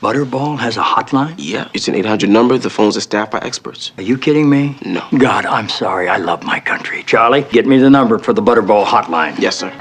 Butterball has a hotline? Yeah, it's an 800 number. The phones are staffed by experts. Are you kidding me? No. God, I'm sorry. I love my country. Charlie, get me the number for the Butterball hotline. Yes, sir.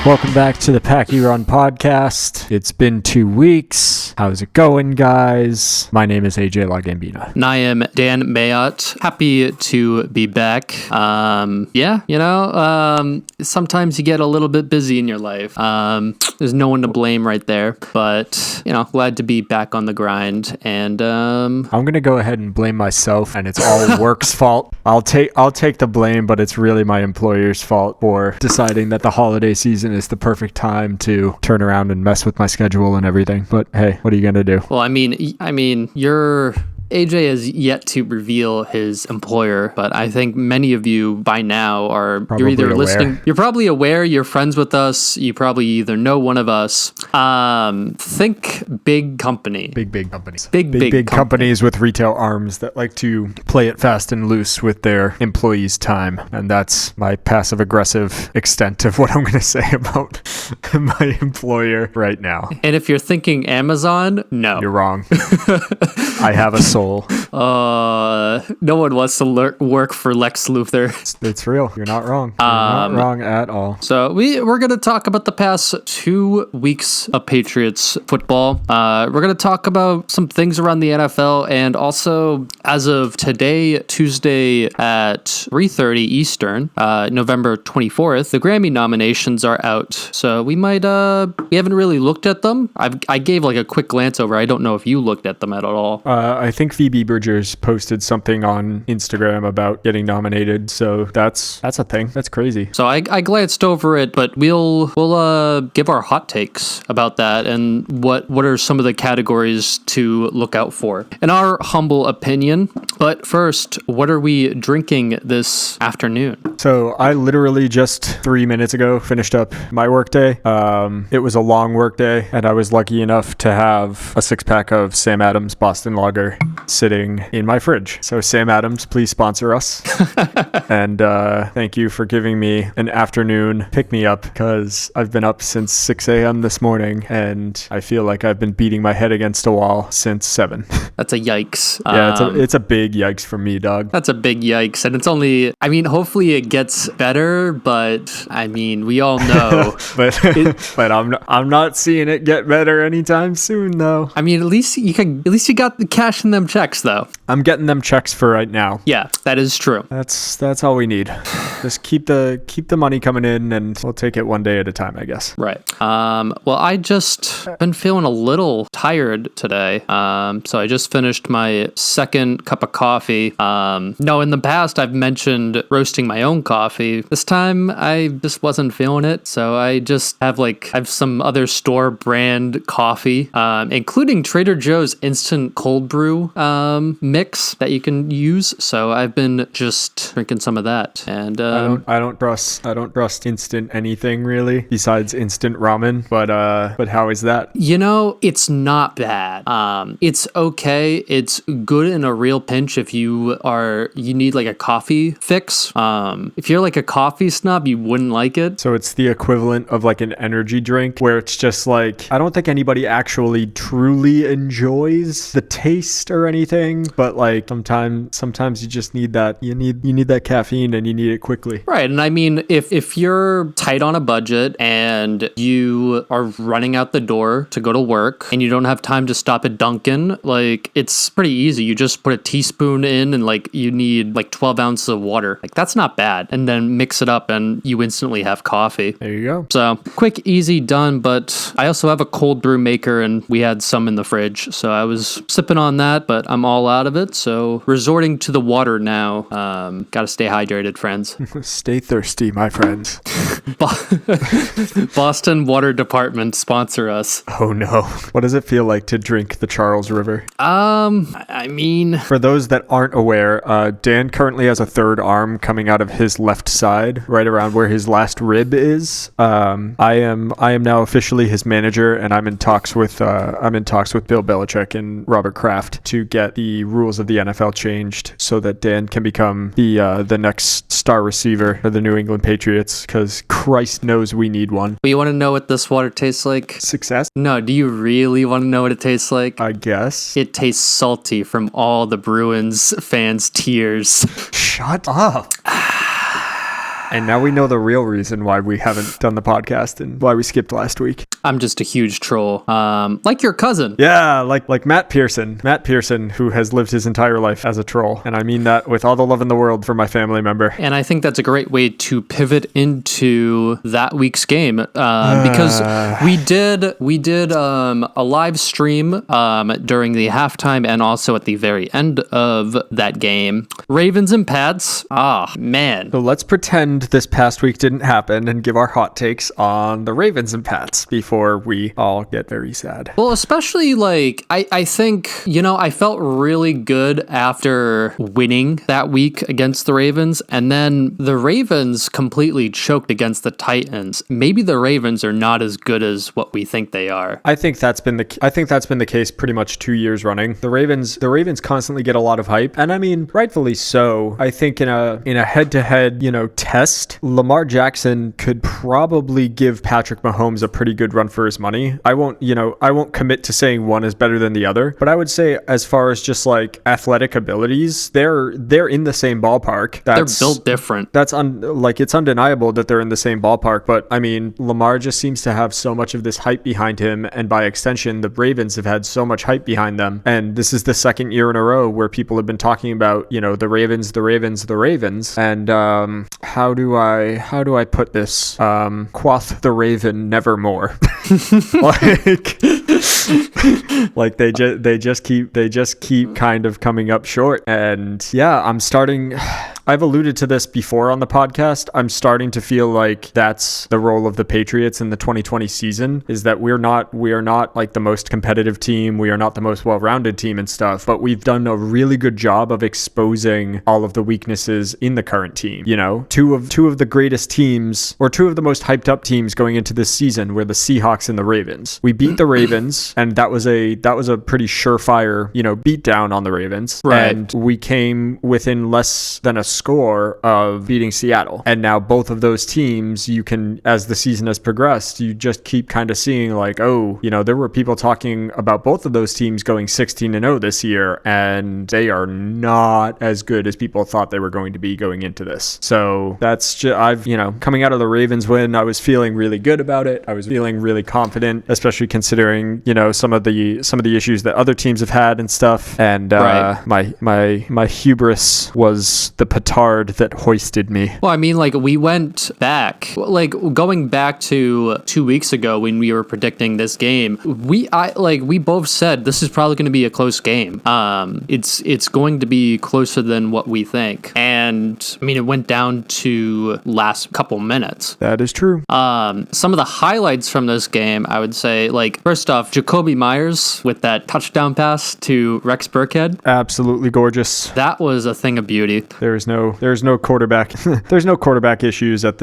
Welcome back to the Packy Run podcast. It's been 2 weeks. How's it going, guys? My name is AJ LaGambina. And I am Dan Mayotte. Happy to be back. Sometimes you get a little bit busy in your life. There's no one to blame right there, but, glad to be back on the grind. And I'm going to go ahead and blame myself, and it's all work's fault. I'll take the blame, but it's really my employer's fault for deciding that the holiday season is the perfect time to turn around and mess with my schedule and everything. But hey, what are you going to do? Well, I mean, AJ has yet to reveal his employer, but I think many of you by now are Probably you're either aware. listening. You're probably aware. You're friends with us. You probably either know one of us. Think big company. Big companies. Big companies with retail arms that like to play it fast and loose with their employees' time. And that's my passive-aggressive extent of what I'm going to say about my employer right now. And if you're thinking Amazon, no. You're wrong. I have a soul. No one wants to work for Lex Luthor. It's real. You're not wrong. You're not wrong at all. So we're going to talk about the past 2 weeks of Patriots football. We're going to talk about some things around the NFL, and also as of today, Tuesday at 3:30 Eastern, November 24th, the Grammy nominations are out. So we haven't really looked at them. I gave like a quick glance over. I don't know if you looked at them at all. I think Phoebe Bridgers posted something on Instagram about getting nominated, so that's a thing. That's crazy. So I glanced over it, but we'll give our hot takes about that and what are some of the categories to look out for in our humble opinion. But first, what are we drinking this afternoon? So I literally just 3 minutes ago finished up my workday. It was a long workday, and I was lucky enough to have a 6-pack of Sam Adams Boston Lager sitting in my fridge. So Sam Adams, please sponsor us. And thank you for giving me an afternoon pick-me-up, because I've been up since 6 a.m. this morning, and I feel like I've been beating my head against a wall since 7. That's a yikes. Yeah, it's a big yikes for me, dog. That's a big yikes. And it's only, hopefully it gets better, but we all know. but I'm not seeing it get better anytime soon, though. At least you got the cash in them checks, though. I'm getting them checks for right now. Yeah, that is true. That's all we need. Just keep the money coming in, and we'll take it one day at a time, I guess. Right. Well, I just been feeling a little tired today. So I just finished my second cup of coffee. No, in the past I've mentioned roasting my own coffee. This time I just wasn't feeling it, so I just have some other store brand coffee, including Trader Joe's instant cold brew mix that you can use. So I've been just drinking some of that, and I don't trust instant anything really besides instant ramen. But how is that? It's not bad. It's okay. It's good in a real pinch if you need like a coffee fix. If you're like a coffee snob, you wouldn't like it. So it's the equivalent of like an energy drink where it's just like, I don't think anybody actually truly enjoys the taste or anything, but like sometimes you just need that. You need that caffeine, and you need it quickly. Right. And if you're tight on a budget and you are running out the door to go to work and you don't have time to stop at Dunkin', it's pretty easy. You just put a teaspoon in, and you need 12 ounces of water. That's not bad. And then mix it up and you instantly have coffee. There you go. So quick, easy, done. But I also have a cold brew maker, and we had some in the fridge. So I was sipping on that but I'm all out of it. So resorting to the water now. Got to stay hydrated, friends. Stay thirsty, my friends. Boston Water Department, sponsor us. Oh no. What does it feel like to drink the Charles River? I mean, For those that aren't aware, Dan currently has a third arm coming out of his left side, right around where his last rib is. I am now officially his manager, and I'm in talks with Bill Belichick and Robert Kraft to get the rules of the NFL changed so that Dan can become the next star receiver of the New England Patriots, because Christ knows we need one. you want to know what this water tastes like? Success? No, do you really want to know what it tastes like? I guess. It tastes salty from all the Bruins fans' tears. Shut up. And now we know the real reason why we haven't done the podcast and why we skipped last week. I'm just a huge troll. Like your cousin. Yeah, like Matt Pearson. Matt Pearson, who has lived his entire life as a troll. And I mean that with all the love in the world for my family member. And I think that's a great way to pivot into that week's game. Because we did a live stream during the halftime and also at the very end of that game. Ravens and Pats. Ah, man. So let's pretend this past week didn't happen and give our hot takes on the Ravens and Pats before we all get very sad. Well, especially I think, I felt really good after winning that week against the Ravens, and then the Ravens completely choked against the Titans. Maybe the Ravens are not as good as what we think they are. I think that's been the case pretty much 2 years running. The Ravens constantly get a lot of hype, and I mean rightfully so. I think in a head-to-head, test, Lamar Jackson could probably give Patrick Mahomes a pretty good run for his money. I won't commit to saying one is better than the other, but I would say as far as just like athletic abilities, they're in the same ballpark. They're built different. That's it's undeniable that they're in the same ballpark, but I mean, Lamar just seems to have so much of this hype behind him, and by extension, the Ravens have had so much hype behind them. And this is the second year in a row where people have been talking about, the Ravens. And how do I put this? Quoth the Raven nevermore. like they just keep kind of coming up short. And yeah, I've alluded to this before on the podcast. I'm starting to feel like that's the role of the Patriots in the 2020 season, is that we are not like the most competitive team. We are not the most well-rounded team and stuff, but we've done a really good job of exposing all of the weaknesses in the current team. Two of the greatest teams, or two of the most hyped up teams going into this season, were the Seahawks and the Ravens. We beat the Ravens, and that was a pretty surefire, beat down on the Ravens. Right. And we came within less than a score of beating Seattle. And now both of those teams, you can, as the season has progressed, you just keep kind of seeing like, there were people talking about both of those teams going 16-0 this year, and they are not as good as people thought they were going to be going into this. So that's just, coming out of the Ravens win, I was feeling really good about it. I was feeling really confident, especially considering, some of the issues that other teams have had and stuff. And right. my hubris was the petard that hoisted me. Well, I mean, we went back, going back to 2 weeks ago when we were predicting this game. We both said this is probably going to be a close game. It's going to be closer than what we think. And I mean, it went down to last couple minutes. That is true. Some of the highlights from this game, I would say, first off, Jacoby Myers with that touchdown pass to Rex Burkhead. Absolutely gorgeous. That was a thing of beauty. There's no quarterback. There's no quarterback issues in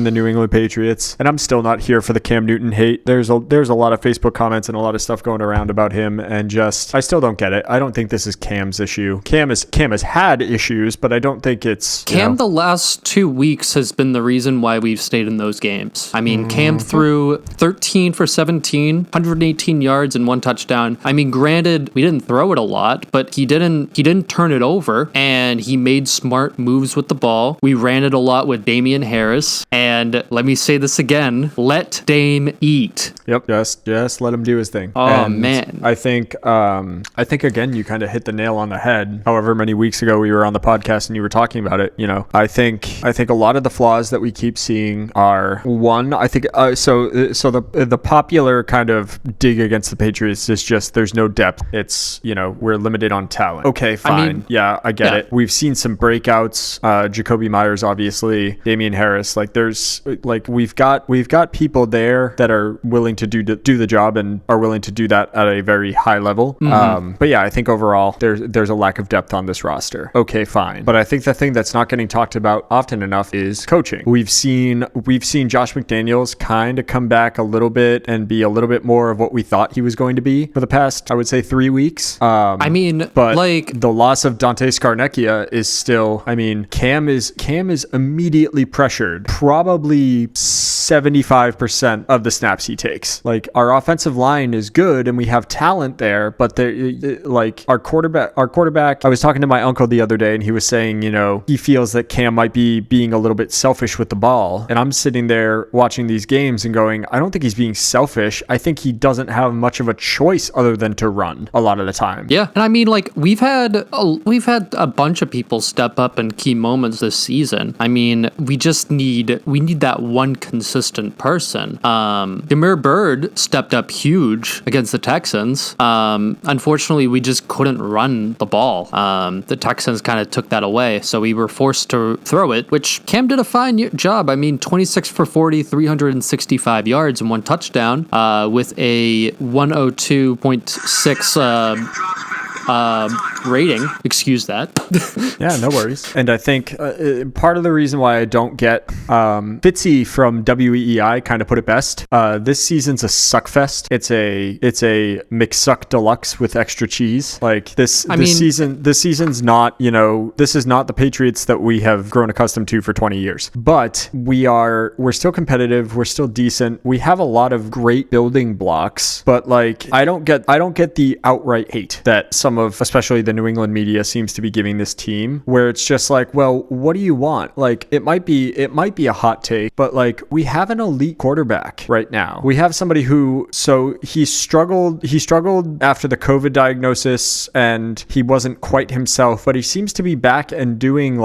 the New England Patriots. And I'm still not here for the Cam Newton hate. There's a lot of Facebook comments and a lot of stuff going around about him, and I still don't get it. I don't think this is Cam's issue. Cam has had issues, but I don't think it's Cam. The last 2 weeks has been the reason why we've stayed in those games. I mean, Cam threw 13 for 17, 118 yards and 1 touchdown. I mean, granted, we didn't throw it a lot, but he didn't turn it over, and he made smart smart moves with the ball. We ran it a lot with Damian Harris. And let me say this again, let Dame eat. Yep, just let him do his thing. Oh, and man. I think again, you kind of hit the nail on the head. However many weeks ago we were on the podcast and you were talking about it, I think a lot of the flaws that we keep seeing are one, I think, so the popular kind of dig against the Patriots is just there's no depth. It's, we're limited on talent. Okay, fine. I get it. We've seen some breakouts, Jacoby Myers, obviously, Damian Harris, we've got people there that are willing to do the job and are willing to do that at a very high level. But yeah, I think overall there's a lack of depth on this roster. Okay, fine. But I think the thing that's not getting talked about often enough is coaching. We've seen Josh McDaniels kind of come back a little bit and be a little bit more of what we thought he was going to be for the past, I would say, 3 weeks. But the loss of Dante Scarnecchia is still, Cam is immediately pressured, probably 75% of the snaps he takes. Our offensive line is good and we have talent there, but our quarterback, I was talking to my uncle the other day and he was saying, he feels that Cam might be being a little bit selfish with the ball. And I'm sitting there watching these games and going, I don't think he's being selfish. I think he doesn't have much of a choice other than to run a lot of the time. Yeah. And we've had a bunch of people step up in key moments this season. We need that one consistent person. Demir Bird stepped up huge against the Texans. Unfortunately, we just couldn't run the ball. The Texans kind of took that away, so we were forced to throw it, which Cam did a fine job. 26 for 40, 365 yards and 1 touchdown with a 102.6 rating. Excuse that. Yeah, no worries. And I think part of the reason why I don't get Fitzy from WEEI kind of put it best. This season's a suck fest. It's a McSuck Deluxe with extra cheese. This season's not, this is not the Patriots that we have grown accustomed to for 20 years. But we're still competitive. We're still decent. We have a lot of great building blocks, but I don't get the outright hate that some of, especially the New England media, seems to be giving this team, where it's just well, what do you want? It might be a hot take, but we have an elite quarterback right now. We have somebody who, he struggled after the COVID diagnosis and he wasn't quite himself, but he seems to be back and doing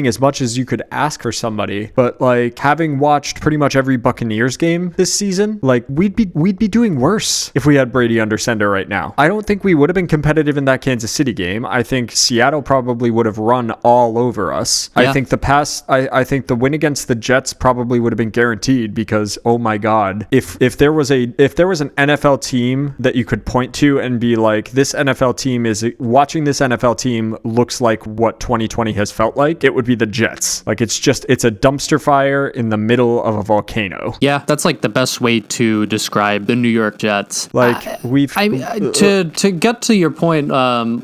as much as you could ask for somebody. But having watched pretty much every Buccaneers game this season, we'd be doing worse if we had Brady under center right now. I don't think we would have been competitive in that Kansas City game. I think Seattle probably would have run all over us. Yeah. I think the win against the Jets probably would have been guaranteed because, oh my God, if there was an NFL team that you could point to and be this NFL team watching this NFL team looks like what 2020 has felt like, it would be the Jets. It's a dumpster fire in the middle of a volcano. Yeah, that's the best way to describe the New York Jets. To get to your point,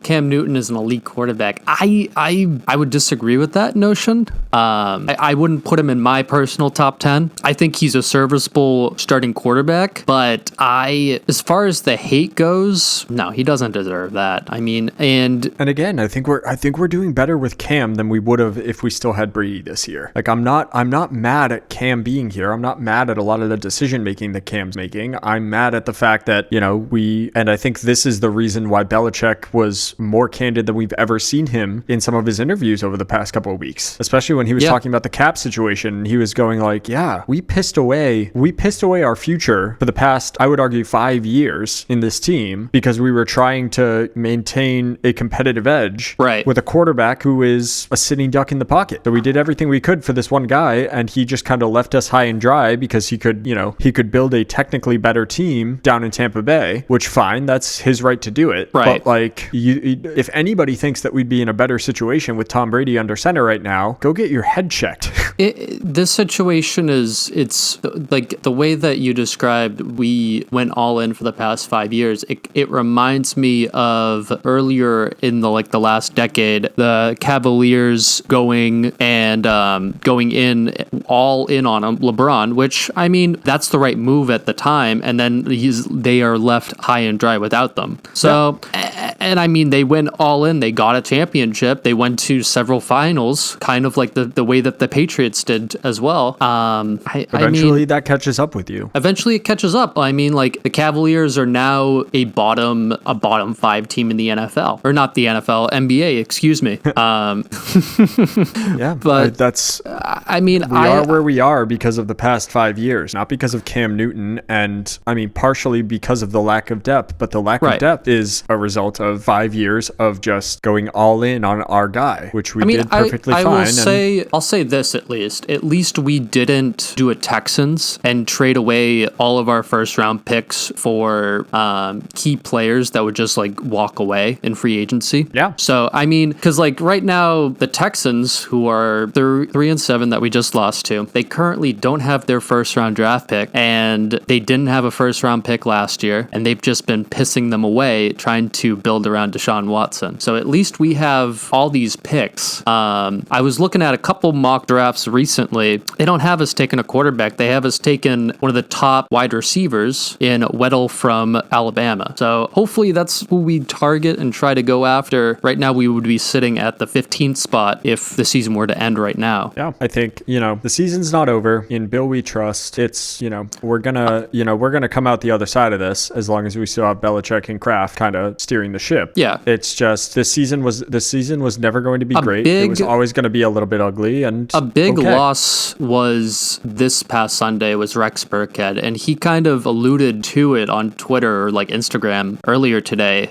Cam Newton is an elite quarterback. I would disagree with that notion. I wouldn't put him in my personal top 10. I think he's a serviceable starting quarterback, but as far as the hate goes, no, he doesn't deserve that. And again, I think we're doing better with Cam than we would have if we still had Brady this year. I'm not mad at Cam being here. I'm not mad at a lot of the decision making that Cam's making. I'm mad at the fact that, and I think this is the reason why Belichick was more candid than we've ever seen him in some of his interviews over the past couple of weeks, especially when he was talking about the cap situation. He was going we pissed away our future for the past, I would argue, 5 years in this team because we were trying to maintain a competitive edge with a quarterback who is a sitting duck in the pocket. So we did everything we could for this one guy and he just kind of left us high and dry because he could build a technically better team down in Tampa Bay, which fine, that's his right to do it. Right. But if anybody thinks that we'd be in a better situation with Tom Brady under center right now, go get your head checked. This situation it's the way that you described we went all in for the past 5 years. It reminds me of earlier in the last decade, the Cavaliers going in all in on LeBron, which that's the right move at the time, and then they are left high and dry without them. So And I mean, they went all in. They got a championship. They went to several finals, kind of like the way that the Patriots did as well. Eventually, that catches up with you. Eventually, it catches up. I mean, like the Cavaliers are now a bottom 5 team in the NFL, or not the NFL, NBA. Excuse me. Yeah, but that's. I mean, we are where we are because of the past 5 years, not because of Cam Newton, and I mean partially because of the lack of depth. But the lack of depth is a result of 5 years of just going all in on our guy, which we did perfectly fine. I'll say this at least. At least we didn't do a Texans and trade away all of our first round picks for key players that would just like walk away in free agency. Yeah. So I mean, because like right now the Texans, who are 3-7 that we just lost to, they currently don't have their first round draft pick, and they didn't have a first round pick last year, and they've just been pissing them away trying to build around Deshaun Watson. So at least we have all these picks. I was looking at a couple mock drafts recently. They don't have us taking a quarterback. They have us taking one of the top wide receivers in Weddle from Alabama. So hopefully that's who we target and try to go after. Right now we would be sitting at the 15th spot if the season were to end right now. Yeah, I think, the season's not over. In Bill we trust. It's, we're gonna come out the other side of this as long as we still have Belichick and Kraft kind of steering the ship. Yeah. It's just this season was never going to be great. It was always going to be a little bit ugly, and a big loss was this past Sunday was Rex Burkhead, and he kind of alluded to it on Twitter or like Instagram earlier today.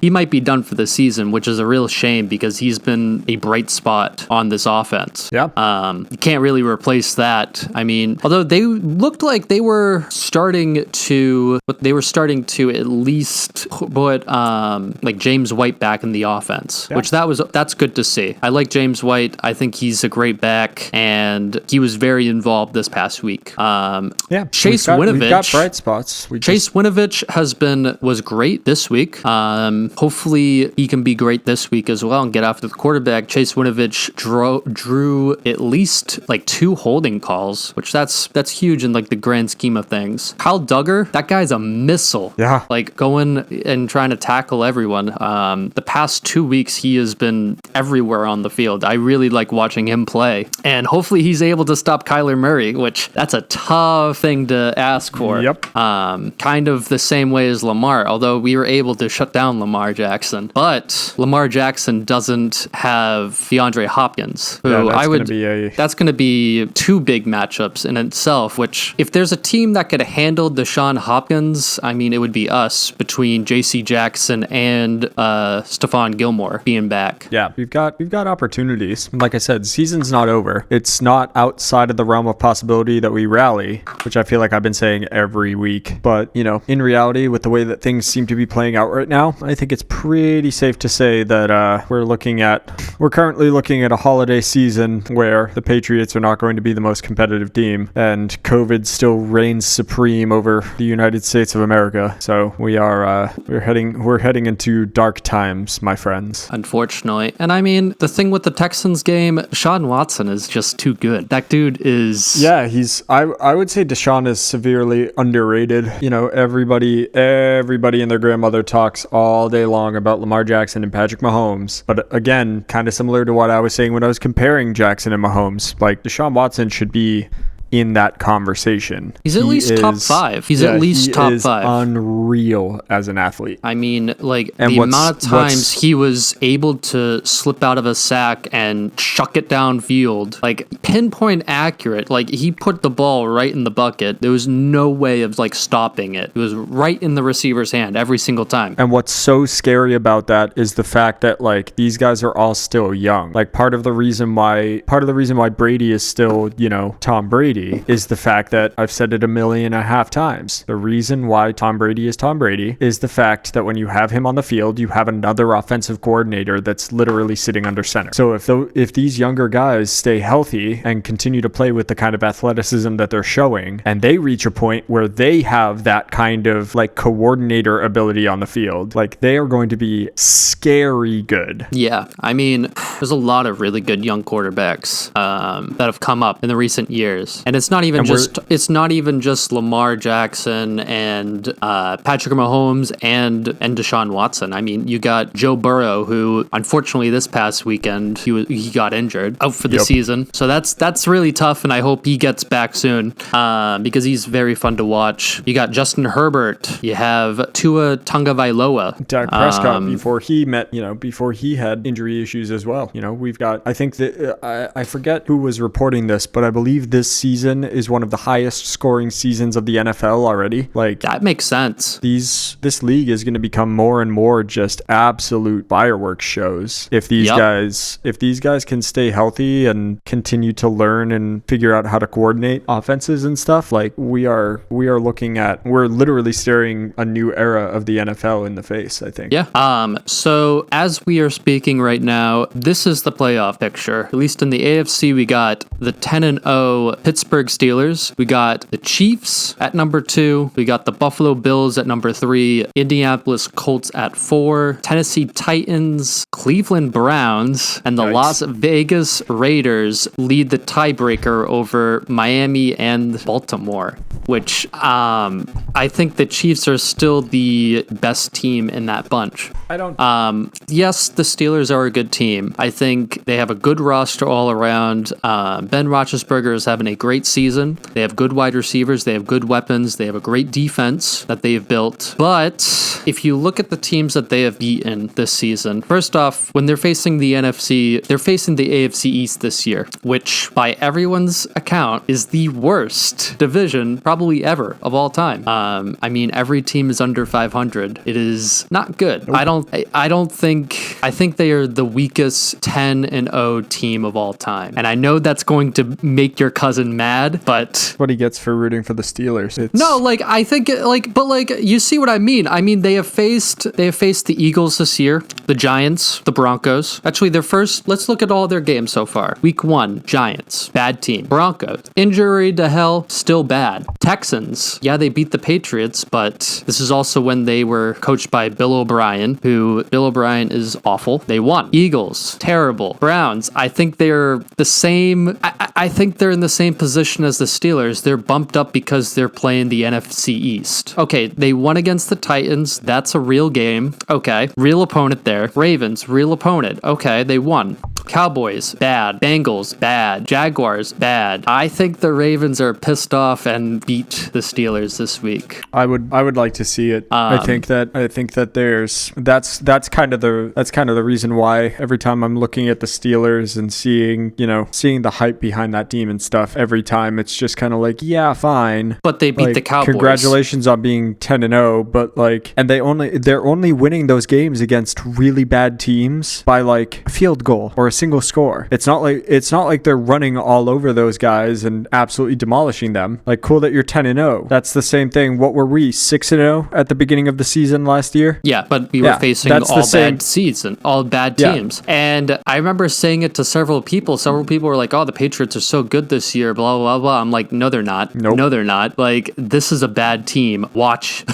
He might be done for the season, which is a real shame because he's been a bright spot on this offense. Yeah. You can't really replace that. I mean, although they looked like they were starting to at least put like James White back in the offense, which that's good to see. I like James White. I think he's a great back, and he was very involved this past week. Chase Winovich. We've got bright spots. Chase Winovich was great this week. Hopefully he can be great this week as well and get after the quarterback. Chase Winovich drew at least like 2 holding calls, which that's huge in like the grand scheme of things. Kyle Duggar, that guy's a missile. Yeah. Like going and trying to tackle everyone. The past 2 weeks he has been everywhere on the field. I really like watching him play, and hopefully he's able to stop Kyler Murray, which that's a tough thing to ask for. Yep. Kind of the same way as Lamar, although we were able to shut down Lamar Jackson. But Lamar Jackson doesn't have DeAndre Hopkins, who that's going to be 2 big matchups in itself, which if there's a team that could handle Deshaun Hopkins, I mean, it would be us between JC Jackson and Stephon Gilmore being back. Yeah, we've got opportunities. Like I said, season's not over. It's not outside of the realm of possibility that we rally, which I feel like I've been saying every week. But, in reality, with the way that things seem to be playing out right now, I think it's pretty safe to say that we're currently looking at a holiday season where the Patriots are not going to be the most competitive team, and COVID still reigns supreme over the United States of America. So we're heading into dark times, my friends. Unfortunately. And I mean, the thing with the Texans game, Deshaun Watson is just too good. That dude is... Yeah, I would say Deshaun is severely underrated. Everybody and their grandmother talks all day long about Lamar Jackson and Patrick Mahomes. But again, kind of similar to what I was saying when I was comparing Jackson and Mahomes, like Deshaun Watson should be in that conversation. He's at least top 5. He's at least top 5. Unreal as an athlete. I mean, like, and the amount of times he was able to slip out of a sack and chuck it downfield, like pinpoint accurate. Like, he put the ball right in the bucket. There was no way of like stopping it. It was right in the receiver's hand every single time. And what's so scary about that is the fact that like these guys are all still young. Like part of the reason why Brady is still, Tom Brady is the fact that I've said it 1.5 million times. The reason why Tom Brady is Tom Brady is the fact that when you have him on the field, you have another offensive coordinator that's literally sitting under center. So if these younger guys stay healthy and continue to play with the kind of athleticism that they're showing, and they reach a point where they have that kind of like coordinator ability on the field, like they are going to be scary good. Yeah, I mean, there's a lot of really good young quarterbacks that have come up in the recent years. And it's not even And just Lamar Jackson and Patrick Mahomes and Deshaun Watson. I mean, you got Joe Burrow, who unfortunately this past weekend he got injured, out for the season. So that's really tough, and I hope he gets back soon because he's very fun to watch. You got Justin Herbert. You have Tua Tagovailoa. Dak Prescott before he had injury issues as well. We've got, I think that I forget who was reporting this, but I believe this season is one of the highest scoring seasons of the NFL already. Like, that makes sense. This league is going to become more and more just absolute fireworks shows if these guys can stay healthy and continue to learn and figure out how to coordinate offenses and stuff. Like, we're literally staring a new era of the NFL in the face, I think. So as we are speaking right now, this is the playoff picture. At least in the AFC, we got the 10-0 Pittsburgh Steelers. We got the Chiefs at number 2. We got the Buffalo Bills at number 3. Indianapolis Colts at 4. Tennessee Titans, Cleveland Browns, and the Las Vegas Raiders lead the tiebreaker over Miami and Baltimore, which I think the Chiefs are still the best team in that bunch. Yes, the Steelers are a good team. I think they have a good roster all around. Ben Roethlisberger is having a great season. They have good wide receivers. They have good weapons. They have a great defense that they've built. But if you look at the teams that they have beaten this season, first off, when they're facing the NFC, they're facing the AFC East this year, which by everyone's account is the worst division probably ever of all time. I mean, every team is under 500. It is not good. Nope. I think they are the weakest 10-0 team of all time. And I know that's going to make your cousin mad, but what he gets for rooting for the Steelers. You see what I mean? I mean, they have faced the Eagles this year, the Giants, the Broncos. Actually, let's look at all their games so far. Week 1, Giants, bad team. Broncos, injury to hell, still bad. Texans, yeah, they beat the Patriots, but this is also when they were coached by Bill O'Brien, who Bill O'Brien is awful. They won. Eagles, terrible. Browns, I think they're the same. I think they're in the same position as the Steelers. They're bumped up because they're playing the NFC East. Okay, they won against the Titans. That's a real game. Okay, real opponent there. Ravens, real opponent. Okay, they won. Cowboys, bad. Bengals, bad. Jaguars, bad. I think the Ravens are pissed off and beat the Steelers this week. I would like to see it. I think that that's kind of the reason why every time I'm looking at the Steelers and seeing the hype behind that team and stuff, every time it's just kind of like, yeah, fine. But they beat the Cowboys. Congratulations on being 10-0, but and they're only winning those games against really bad teams by like a field goal or a single score. It's not like they're running all over those guys and absolutely demolishing them. Like, cool that you're 10-0. That's the same thing. What were we, 6-0 at the beginning of the season last year? Yeah, but we were facing all bad teams. And I remember saying it to several people. Several people were like, oh, the Patriots are so good this year, blah, blah, blah. I'm like, no, they're not. Nope. No, they're not. Like, this is a bad team. Watch.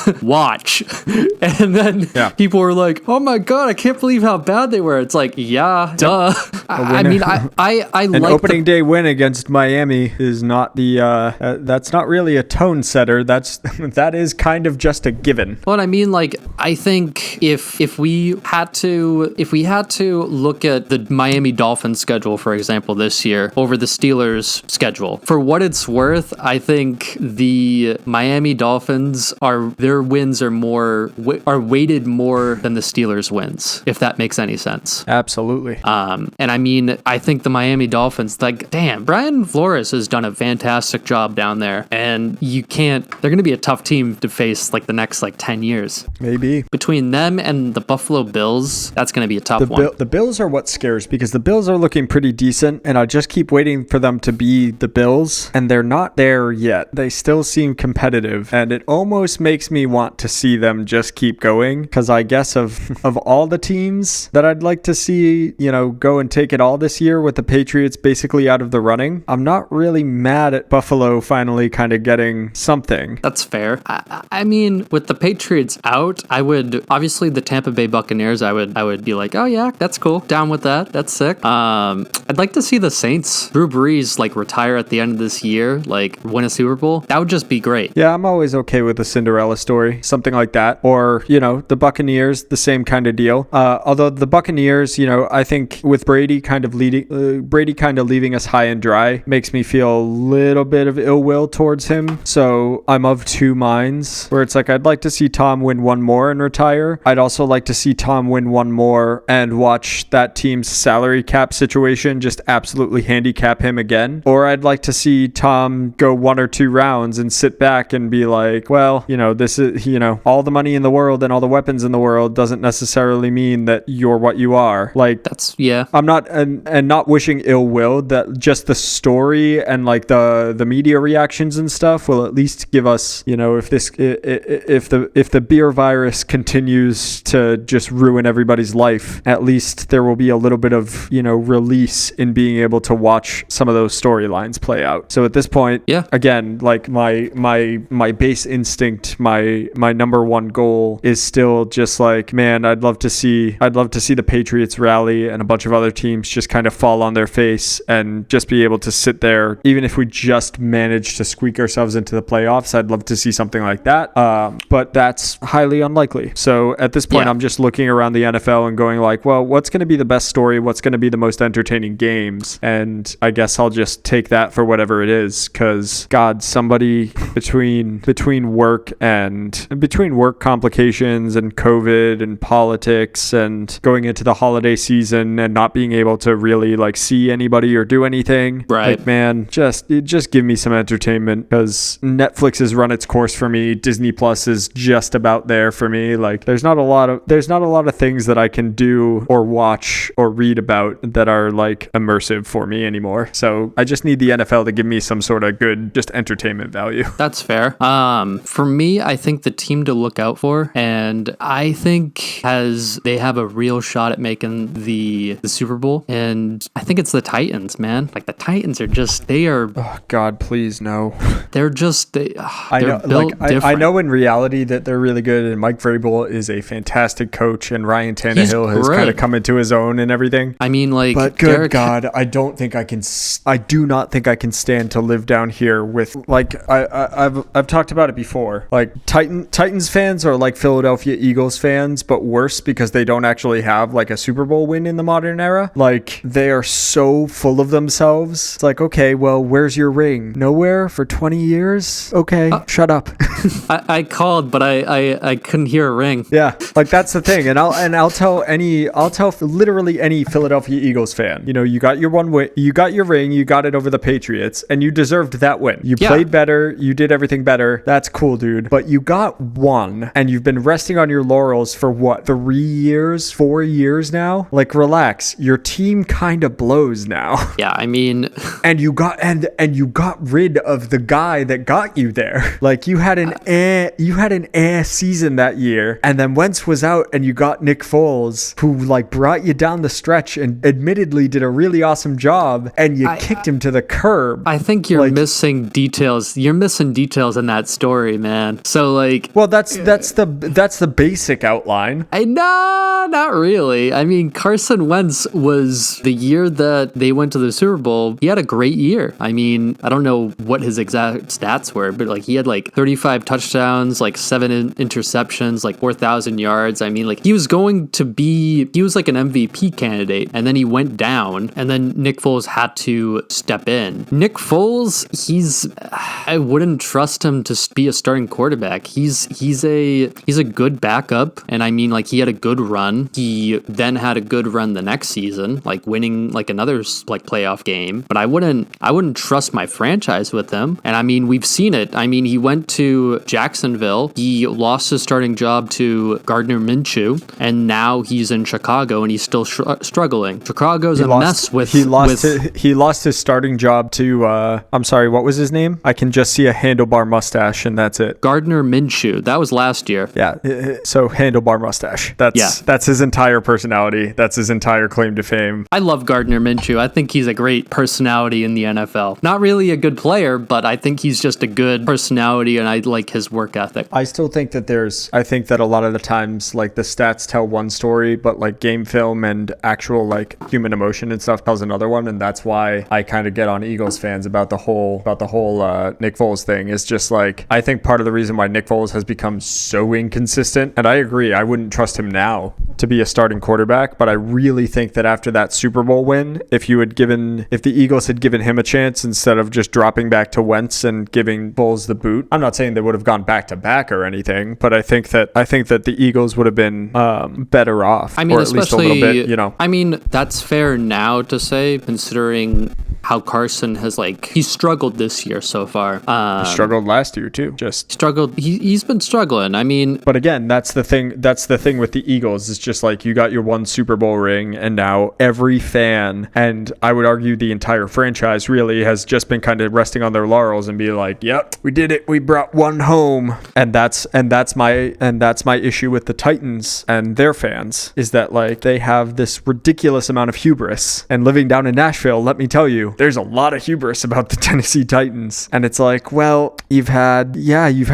And then people were like, oh my God, I can't believe how bad they were. It's like, yeah, duh. I mean, I an like opening day win against Miami is not that's not really a tone setter. That is kind of just a given. Well, I mean, like, I think if we had to look at the Miami Dolphins schedule, for example, this year over the Steelers schedule, for what it's worth, I think the Miami Dolphins their wins are weighted more than the Steelers wins, if that makes any sense. Absolutely. And I mean, I think the Miami Dolphins, like, damn, Brian Flores has done a fantastic job down there, and they're going to be a tough team to face like the next 10 years. Maybe. Between them and the Buffalo Bills, that's going to be a tough one. The Bills are what scares, because the Bills are looking pretty decent, and I just keep waiting for them to be the Bills, and they're not there yet. They still seem competitive, and it almost makes me want to see them just keep going, because I guess of all the teams that I'd like to see, go and take it all this year with the Patriots basically out of the running, I'm not really mad at Buffalo finally kind of getting something. That's fair. I mean, with the Patriots out, I would obviously the Tampa Bay Buccaneers. I would be like, oh yeah, that's cool. Down with that. That's sick. I'd like to see the Saints, Drew Brees, like retire at the end of this year, like win a Super Bowl. That would just be great. Yeah, I'm always okay with a Cinderella story, something like that. Or, the Buccaneers, the same kind of deal. Although the Buccaneers, I think with Brady kind of leaving us high and dry makes me feel a little bit of ill will towards him. So I'm of two minds where it's like, I'd like to see Tom win one more and retire. I'd also like to see Tom win one more and watch that team's salary cap situation just absolutely handicap him again. Or I'd like to see Tom go 1 or 2 rounds and sit back and be like, well, this is, all the money in the world and all the weapons in the world doesn't necessarily mean that you're what you are. Like, that's, yeah. I'm not, and not wishing ill will, that just the story and like the media reactions and stuff will at least give us, if the beer virus continues to just ruin everybody's life, at least there will be a little bit of, release in being able to watch some of those storylines play out. So at this point, yeah, again, like my base instinct, my number one goal is still just like, man, I'd love to see the Patriots rally and a bunch of other teams just kind of fall on their face and just be able to sit there. Even if we just manage to squeak ourselves into the playoffs, I'd love to see something like that. But that's highly unlikely. So at this point, I'm just looking around the NFL and going like, well, what's going to be the best story? What's going to be the most entertaining games? And I guess I'll just take that for whatever it is, because God, somebody between work complications and COVID and politics and going into the holiday season and not being able to really like see anybody or do anything. Right. Like, man, just give me some entertainment, because Netflix has run its course for me. Disney Plus is just about there for me. Like, there's not a lot of things that I can do or watch or read about that are like immersive for me anymore. So I just need the NFL to give me some sort of good just entertainment value. That's fair. For me, I think the team to look out for, and I think they have a real shot at making the Super Bowl, and I think it's the Titans, man. Like, the Titans are just, they are... Oh, God, please, no. They're just... I know in reality that they're really good, and Mike Vrabel is a fantastic coach, and Ryan Tannehill has kind of come into his own and everything. I mean, like... But good God, I do not think I can stand to live down here with, like, I've talked about it before. Like, Titans fans are like Philadelphia Eagles fans, but worse because they don't actually have, like, a Super Bowl win in the modern era. Like, they are so full of themselves. It's like, okay, well, where's your ring? Nowhere for 20 years? Okay, shut up. I called, but I couldn't hear a ring. Yeah, like, that's the thing. And I'll tell literally any Philadelphia Eagles fan, you got your one win, you got your ring, you got it over the Patriots, and you deserved that win. You played better, you did everything better. That's cool, dude. But you got one, and you've been resting on your laurels for what, 3 years, 4 years now? Like, relax. Your team kind of blows now. Yeah, I mean, and you got rid of the guy that got you there. Like, you had an season that year, and then Wentz was out, and you got Nick Foles, who like brought you down the stretch and admittedly did a really awesome job, and you kicked him to the curb. I think you're missing details. You're missing details in that story, man. So like, well, that's the basic outline. Not really. I mean, Carson Wentz was the year that they went to the Super Bowl. He had a great year. I mean, I don't know what his exact stats were, but like he had like 35 touchdowns, like 7 interceptions, like 4,000 yards. I mean, like he was like an MVP candidate, and then he went down, and then Nick Foles had to step in. Nick Foles, I wouldn't trust him to be a starting quarterback. He's a good backup, and I mean, like he had a good run. He then had a good run the next season, like winning like another like playoff game. But I wouldn't trust my franchise with him. And I mean, we've seen it. I mean, he went to to Jacksonville. He lost his starting job to Gardner Minshew, and now he's in Chicago, and he's still struggling. Chicago's mess with... He lost his starting job to, I'm sorry, what was his name? I can just see a handlebar mustache, and that's it. Gardner Minshew. That was last year. Yeah, so handlebar mustache. That's his entire personality. That's his entire claim to fame. I love Gardner Minshew. I think he's a great personality in the NFL. Not really a good player, but I think he's just a good personality, and I like his work ethic. I still think that I think that a lot of the times, like, the stats tell one story, but like game film and actual like human emotion and stuff tells another one, and that's why I kind of get on Eagles fans about the whole Nick Foles thing. Is just like, I think part of the reason why Nick Foles has become so inconsistent, and I agree, I wouldn't trust him now to be a starting quarterback, but I really think that after that Super Bowl win, if the Eagles had given him a chance instead of just dropping back to Wentz and giving Foles the boot, I'm not saying they would have gone back to back or anything, but I think that the Eagles would have been better off. I mean, or at least a little bit, you know. I mean, that's fair now to say, considering how Carson has, like, he's struggled this year so far. He struggled last year too. He's been struggling. I mean, but again, that's the thing with the Eagles. It's just like, you got your one Super Bowl ring, and now every fan, and I would argue the entire franchise, really has just been kind of resting on their laurels and be like, yep, we did it. We brought one home. And that's my issue with the Titans and their fans, is that, like, they have this ridiculous amount of hubris. And living down in Nashville, let me tell you, there's a lot of hubris about the Tennessee Titans. And it's like, well, you've had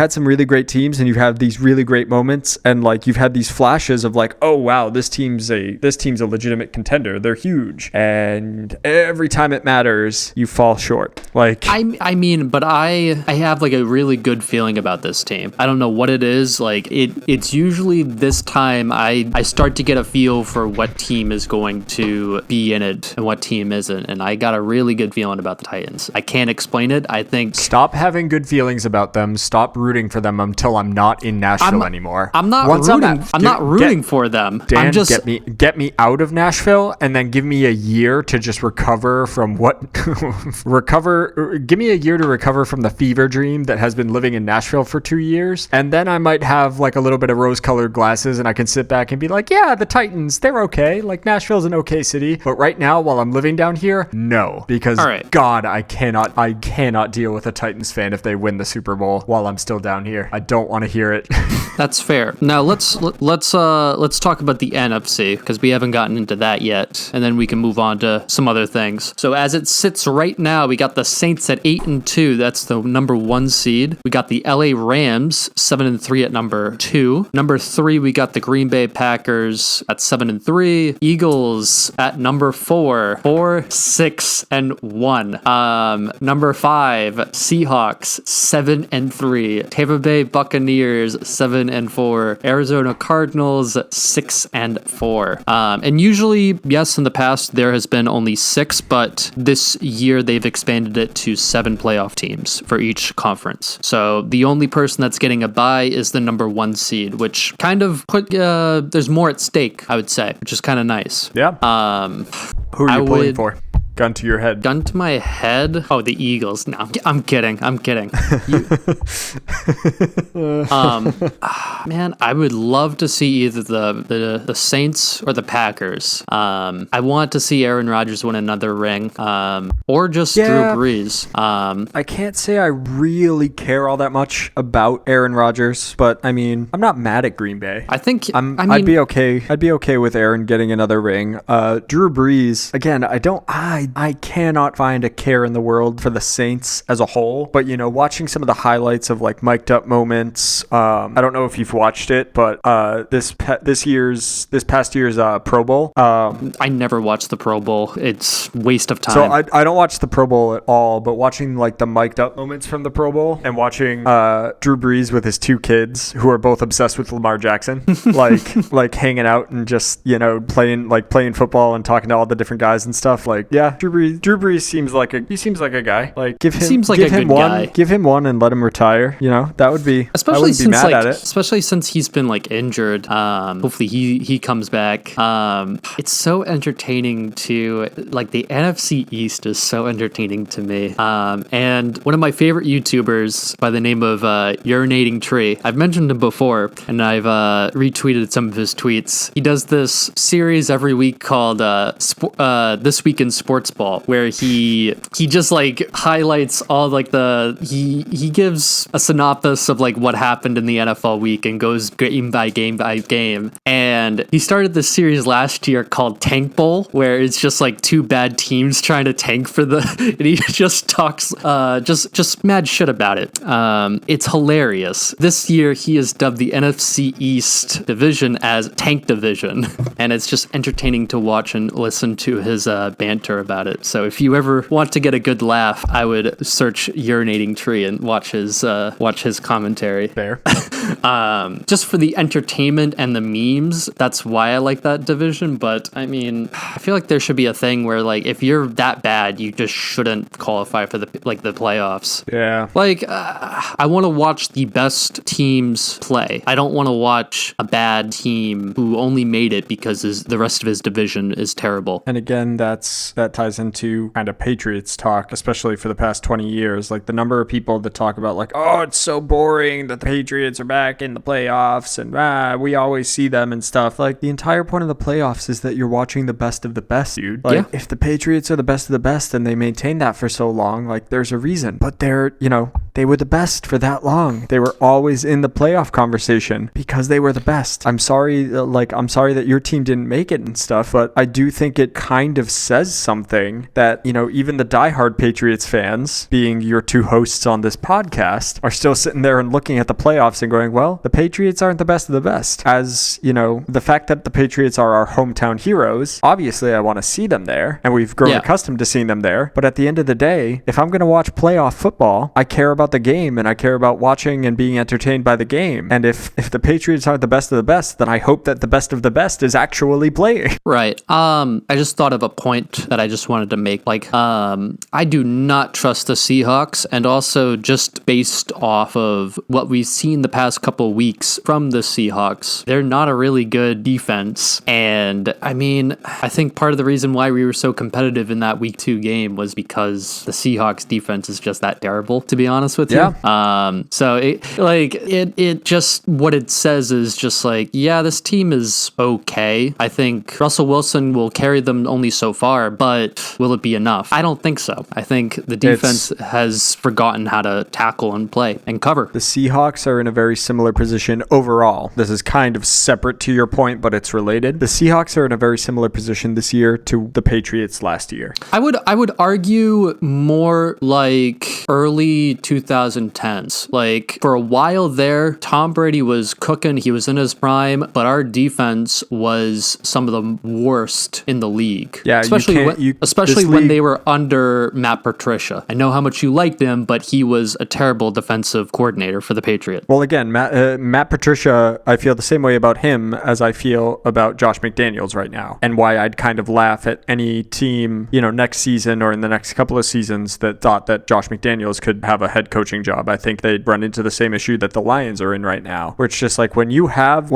some really great teams, and you've had these really great moments, and like, you've had these flashes of like, oh wow, this team's a legitimate contender. They're huge. And every time it matters, you fall short. Like, I mean, but I have like a really good feeling about this team. I don't know what it is. Like, it's usually this time I start to get a feel for what team is going to be in it and what team isn't. And I got a really good feeling about the Titans. I can't explain it. I think... Stop having good feelings about them. Stop rooting for them until I'm not in Nashville anymore. I'm not rooting for them. Dan, I'm just... get me out of Nashville, and then give me a year to just recover from give me a year to recover from the fever dream that has been living in Nashville for 2 years. And then I might have like a little bit of rose-colored glasses, and I can sit back and be like, yeah, the Titans, they're okay. Like, Nashville's an okay city. But right now, while I'm living down here, no. Because, God, I cannot deal with a Titans fan if they win the Super Bowl while I'm still down here. I don't want to hear it. That's fair. Now let's talk about the NFC, because we haven't gotten into that yet, and then we can move on to some other things. So as it sits right now, we got the Saints at 8-2. That's the number 1 seed. We got the LA Rams 7-3 at number 2. Number 3, we got the Green Bay Packers at 7-3. Eagles at number 4, 6-1. Number 5, Seahawks 7-3. Tampa Bay Buccaneers 7-4. Arizona Cardinals 6-4. And usually, yes, in the past there has been only 6, but this year they've expanded it to 7 playoff teams for each conference. So the only person that's getting a bye is the number 1 seed, which kind of there's more at stake, I would say, which is kind of nice. Yeah. Who are you pulling for? Gun to your head. Gun to my head? Oh, the Eagles. No, I'm kidding. Man, I would love to see either the Saints or the Packers. I want to see Aaron Rodgers win another ring, or just Drew Brees. I can't say I really care all that much about Aaron Rodgers, but I mean, I'm not mad at Green Bay. I'd be okay. I'd be okay with Aaron getting another ring. Drew Brees, again, I cannot find a care in the world for the Saints as a whole, but you know, watching some of the highlights of like mic'd up moments, I don't know if you've watched it, but this past year's Pro Bowl. I never watched the Pro Bowl. It's waste of time. So I don't watch the Pro Bowl at all, but watching like the mic'd up moments from the Pro Bowl and watching Drew Brees with his 2 kids who are both obsessed with Lamar Jackson, like hanging out and just, you know, playing football and talking to all the different guys and stuff. Like, yeah, Drew Brees seems like a guy. Like give him seems like give a him good one, guy. give him one and let him retire. You know, that would be. I wouldn't be mad at it. Especially since he's been like injured. Hopefully he comes back. It's so entertaining to like the NFC East is so entertaining to me. And one of my favorite YouTubers by the name of Urinating Tree. I've mentioned him before, and I've retweeted some of his tweets. He does this series every week called This Week in Sports Ball, where he just like highlights all like he gives a synopsis of like what happened in the NFL week and goes game by game by game. And he started this series last year called Tank Bowl, where it's just like two bad teams trying to tank for the and he just talks just mad shit about it. It's hilarious. This year he has dubbed the NFC East division as Tank Division, and it's just entertaining to watch and listen to his banter about it. So if you ever want to get a good laugh, I would search Urinating Tree and watch his commentary. Fair. Just for the entertainment and the memes, that's why I like that division. But I mean, I feel like there should be a thing where like if you're that bad, you just shouldn't qualify for the playoffs. Yeah. Like I want to watch the best teams play. I don't want to watch a bad team who only made it because the rest of his division is terrible. And again, that ties into kind of Patriots talk, especially for the past 20 years. Like the number of people that talk about like, oh, it's so boring that the Patriots are back in the playoffs and we always see them and stuff. Like the entire point of the playoffs is that you're watching the best of the best, dude. Like if the Patriots are the best of the best and they maintain that for so long, like there's a reason. But they were the best for that long. They were always in the playoff conversation because they were the best. I'm sorry that your team didn't make it and stuff, but I do think it kind of says something that, even the diehard Patriots fans, being your two hosts on this podcast, are still sitting there and looking at the playoffs and going, well, the Patriots aren't the best of the best. As, the fact that the Patriots are our hometown heroes, obviously I want to see them there, and we've grown accustomed to seeing them there. But at the end of the day, if I'm going to watch playoff football, I care about the game and I care about watching and being entertained by the game. And if the Patriots aren't the best of the best, then I hope that the best of the best is actually playing. Right. I just thought of a point that I just wanted to make. Like, I do not trust the Seahawks, and also just based off of what we've seen the past couple of weeks from the Seahawks, they're not a really good defense. And I mean, I think part of the reason why we were so competitive in that week 2 game was because the Seahawks defense is just that terrible, to be honest with you. So it just, what it says is just like, yeah, this team is okay. I think Russell Wilson will carry them only so far, but will it be enough? I don't think so. I think the defense has forgotten how to tackle and play and cover. The Seahawks are in a very similar position overall. This is kind of separate to your point, but it's related. The Seahawks are in a very similar position this year to the Patriots last year. I would argue more like early 2010s. Like for a while there, Tom Brady was cooking. He was in his prime, but our defense was some of the worst in the league. Yeah, especially when they were under Matt Patricia. I know how much you liked him, but he was a terrible defensive coordinator for the Patriots. Well, again, Matt Patricia, I feel the same way about him as I feel about Josh McDaniels right now, and why I'd kind of laugh at any team, next season or in the next couple of seasons that thought that Josh McDaniels could have a head coaching job. I think they'd run into the same issue that the Lions are in right now, where it's just like when you have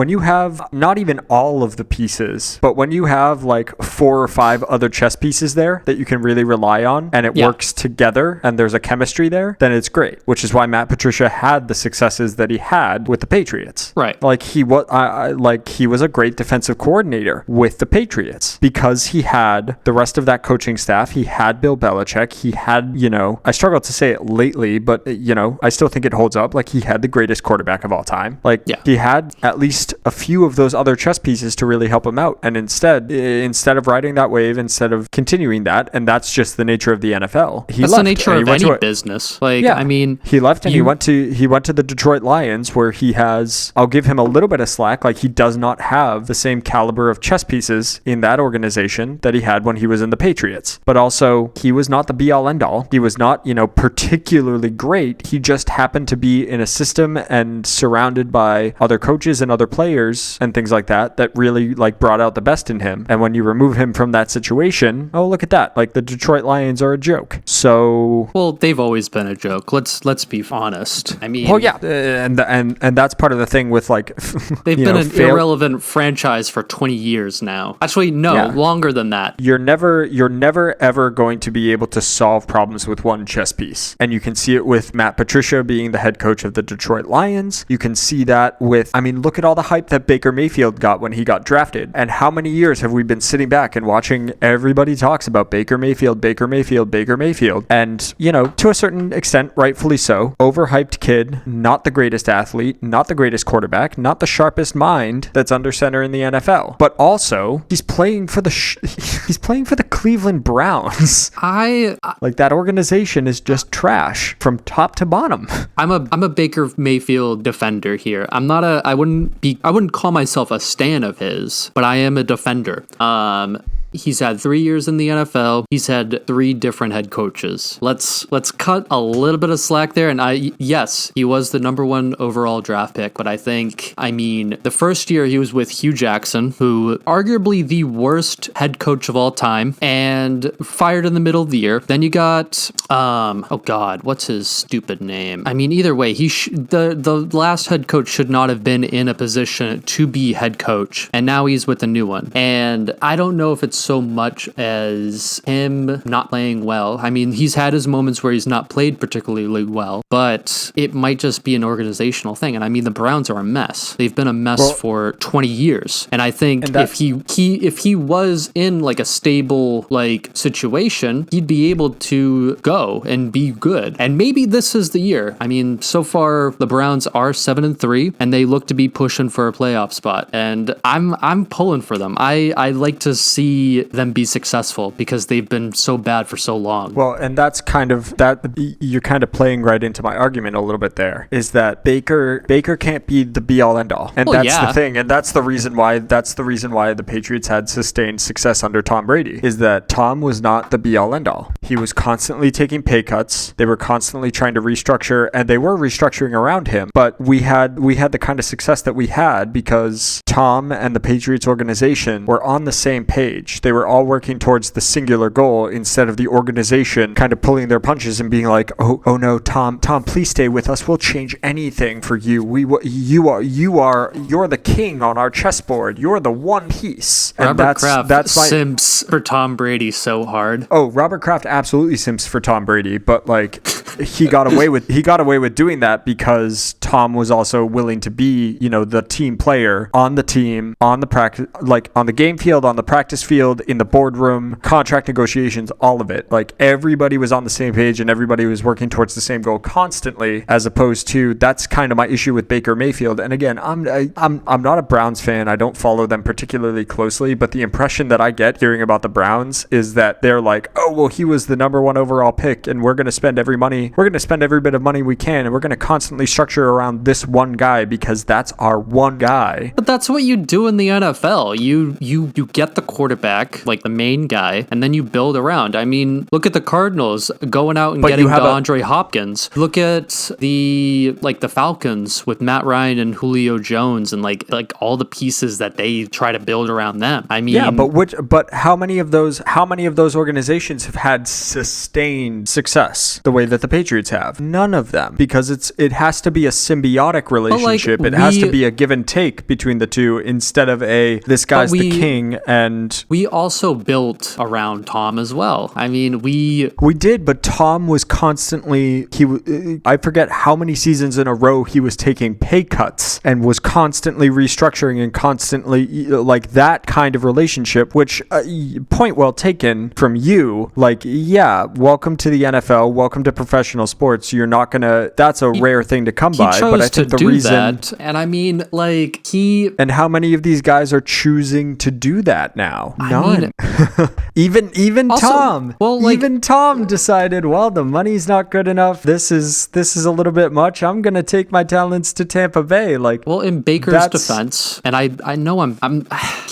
not even all of the pieces, but when you have like 4 or 5 other chess pieces there that you can really rely on, and it works together and there's a chemistry there, then it's great, which is why Matt Patricia had the successes that he had with the Patriots. Right. Like he was a great defensive coordinator with the Patriots because he had the rest of that coaching staff. He had Bill Belichick. He had, I struggle to say it lately, but I still think it holds up. Like he had the greatest quarterback of all time. Like he had at least a few of those other chess pieces to really help him out. And instead of riding that wave, instead of continuing that, and that's just the nature of the NFL. That's the nature of any business. I mean, he left and he went to the Detroit Lions, where he has, I'll give him a little bit of slack. Like he does not have the same caliber of chess pieces in that organization that he had when he was in the Patriots. But also, he was not the be all end all. He was not, particularly great. He just happened to be in a system and surrounded by other coaches and other players and things like that really like brought out the best in him. And when you remove him from that situation, oh, look at that. Like the Detroit Lions are a joke. So, well, they've always been a joke. Let's be honest. I mean, well, yeah, and that's part of the thing with like they've been an irrelevant franchise for 20 years now. Actually, no, longer than that. You're never ever going to be able to solve problems with one chess piece. And you can see it with Matt Patricia being the head coach of the Detroit Lions. You can see that with, I mean, look at all the hype that Baker Mayfield got when he got drafted. And how many years have we been sitting back and watching everybody talks about Baker Mayfield, Baker Mayfield, Baker Mayfield. And, you know, to a certain extent, rightfully so, overhyped kid, not the greatest athlete, not the greatest quarterback, not the sharpest mind that's under center in the NFL. But also, he's playing for the Cleveland Browns. Like that organization is just trash from top to bottom. I'm a Baker Mayfield defender here. I wouldn't call myself a stan of his, but I am a defender. He's had 3 years in the NFL. He's had 3 different head coaches. Let's cut a little bit of slack there. And yes, he was the number 1 overall draft pick, but the first year he was with Hugh Jackson, who arguably the worst head coach of all time, and fired in the middle of the year. Then you got oh God, what's his stupid name? I mean, either way, the last head coach should not have been in a position to be head coach, and now he's with a new one. And I don't know if it's so much as him not playing well. I mean, he's had his moments where he's not played particularly well, but it might just be an organizational thing. And I mean, the Browns are a mess. They've been a mess for 20 years. And I think if he was in like a stable like situation, he'd be able to go and be good. And maybe this is the year. I mean, so far the Browns are 7-3, and they look to be pushing for a playoff spot. And I'm pulling for them. I like to see them be successful because they've been so bad for so long. Well, and that's kind of that you're kind of playing right into my argument a little bit there, is that Baker can't be the be all end all. And that's the thing, and that's the reason why the Patriots had sustained success under Tom Brady, is that Tom was not the be all end all. He was constantly taking pay cuts. They were constantly trying to restructure, and they were restructuring around him. But we had the kind of success that we had because Tom and the Patriots organization were on the same page. They were all working towards the singular goal instead of the organization kind of pulling their punches and being like, oh no, Tom, please stay with us. We'll change anything for you. You're the king on our chessboard. You're the one piece. And Robert Kraft simps for Tom Brady so hard. Oh, Robert Kraft absolutely simps for Tom Brady, but like he got away with doing that because Tom was also willing to be, you know, the team player on the team, on the practice, like on the game field, on the practice field, in the boardroom, contract negotiations, all of it. Like everybody was on the same page and everybody was working towards the same goal constantly, as opposed to that's kind of my issue with Baker Mayfield. And again, I'm not a Browns fan. I don't follow them particularly closely, but the impression that I get hearing about the Browns is that they're like, oh, well, he was the number 1 overall pick and we're going to spend every bit of money we can and we're going to constantly structure around this one guy because that's our one guy. But that's what you do in the NFL. You get the quarterback, like the main guy, and then you build around. I mean, look at the Cardinals going out and getting DeAndre Hopkins. Look at the Falcons with Matt Ryan and Julio Jones and like all the pieces that they try to build around them. I mean, yeah, but how many of those organizations have had sustained success the way that the Patriots have? None of them, because it has to be a symbiotic relationship. It has to be a give and take between the two instead of this guy's the king. And we also built around Tom as well. I mean, we did, but Tom was constantly I forget how many seasons in a row he was taking pay cuts and was constantly restructuring and constantly like that kind of relationship, which point well taken from you. Like, yeah, welcome to the NFL, welcome to professional sports. You're not gonna. That's a rare thing to come by. But I think the reason that, and I mean, like and how many of these guys are choosing to do that now? None. Even also, Tom. Well, like, even Tom decided, well, the money's not good enough. This is a little bit much. I'm gonna take my talents to Tampa Bay. Like, well, in Baker's defense, and I know I'm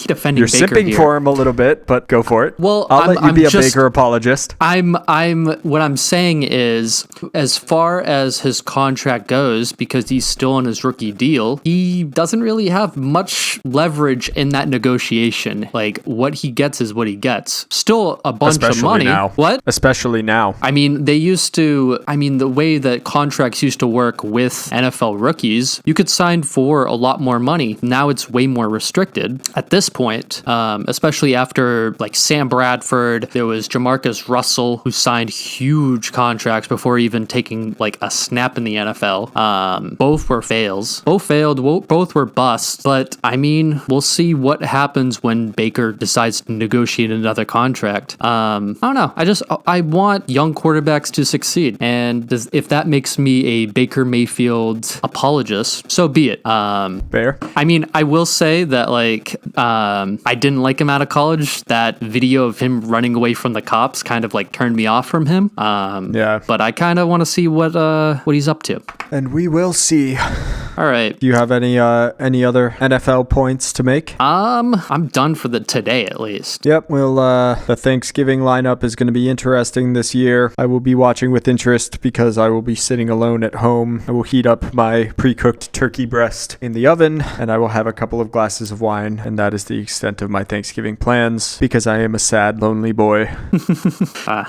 defending. You're Baker sipping here for him a little bit, but go for it. Well, I'll let you be a Baker apologist. What I'm saying is, as far as his contract goes, because because he's still on his rookie deal, he doesn't really have much leverage in that negotiation. Like, what he gets is what he gets. Still a bunch of money. Now. What? Especially now. I mean, the way that contracts used to work with NFL rookies, you could sign for a lot more money. Now it's way more restricted at this point, especially after like Sam Bradford. There was Jamarcus Russell, who signed huge contracts before even taking like a snap in the NFL. Both were fails. Both failed. Both were busts. But I mean, we'll see what happens when Baker decides to negotiate another contract. I don't know. I want young quarterbacks to succeed. And if that makes me a Baker Mayfield apologist, so be it. Fair. I mean, I will say that like I didn't like him out of college. That video of him running away from the cops kind of like turned me off from him. Yeah. But I kind of want to see what he's up to. And we will see. All right. Do you have any other NFL points to make? I'm done for today at least. Yep. Well, the Thanksgiving lineup is going to be interesting this year. I will be watching with interest because I will be sitting alone at home. I will heat up my pre-cooked turkey breast in the oven, and I will have a couple of glasses of wine, and that is the extent of my Thanksgiving plans because I am a sad, lonely boy.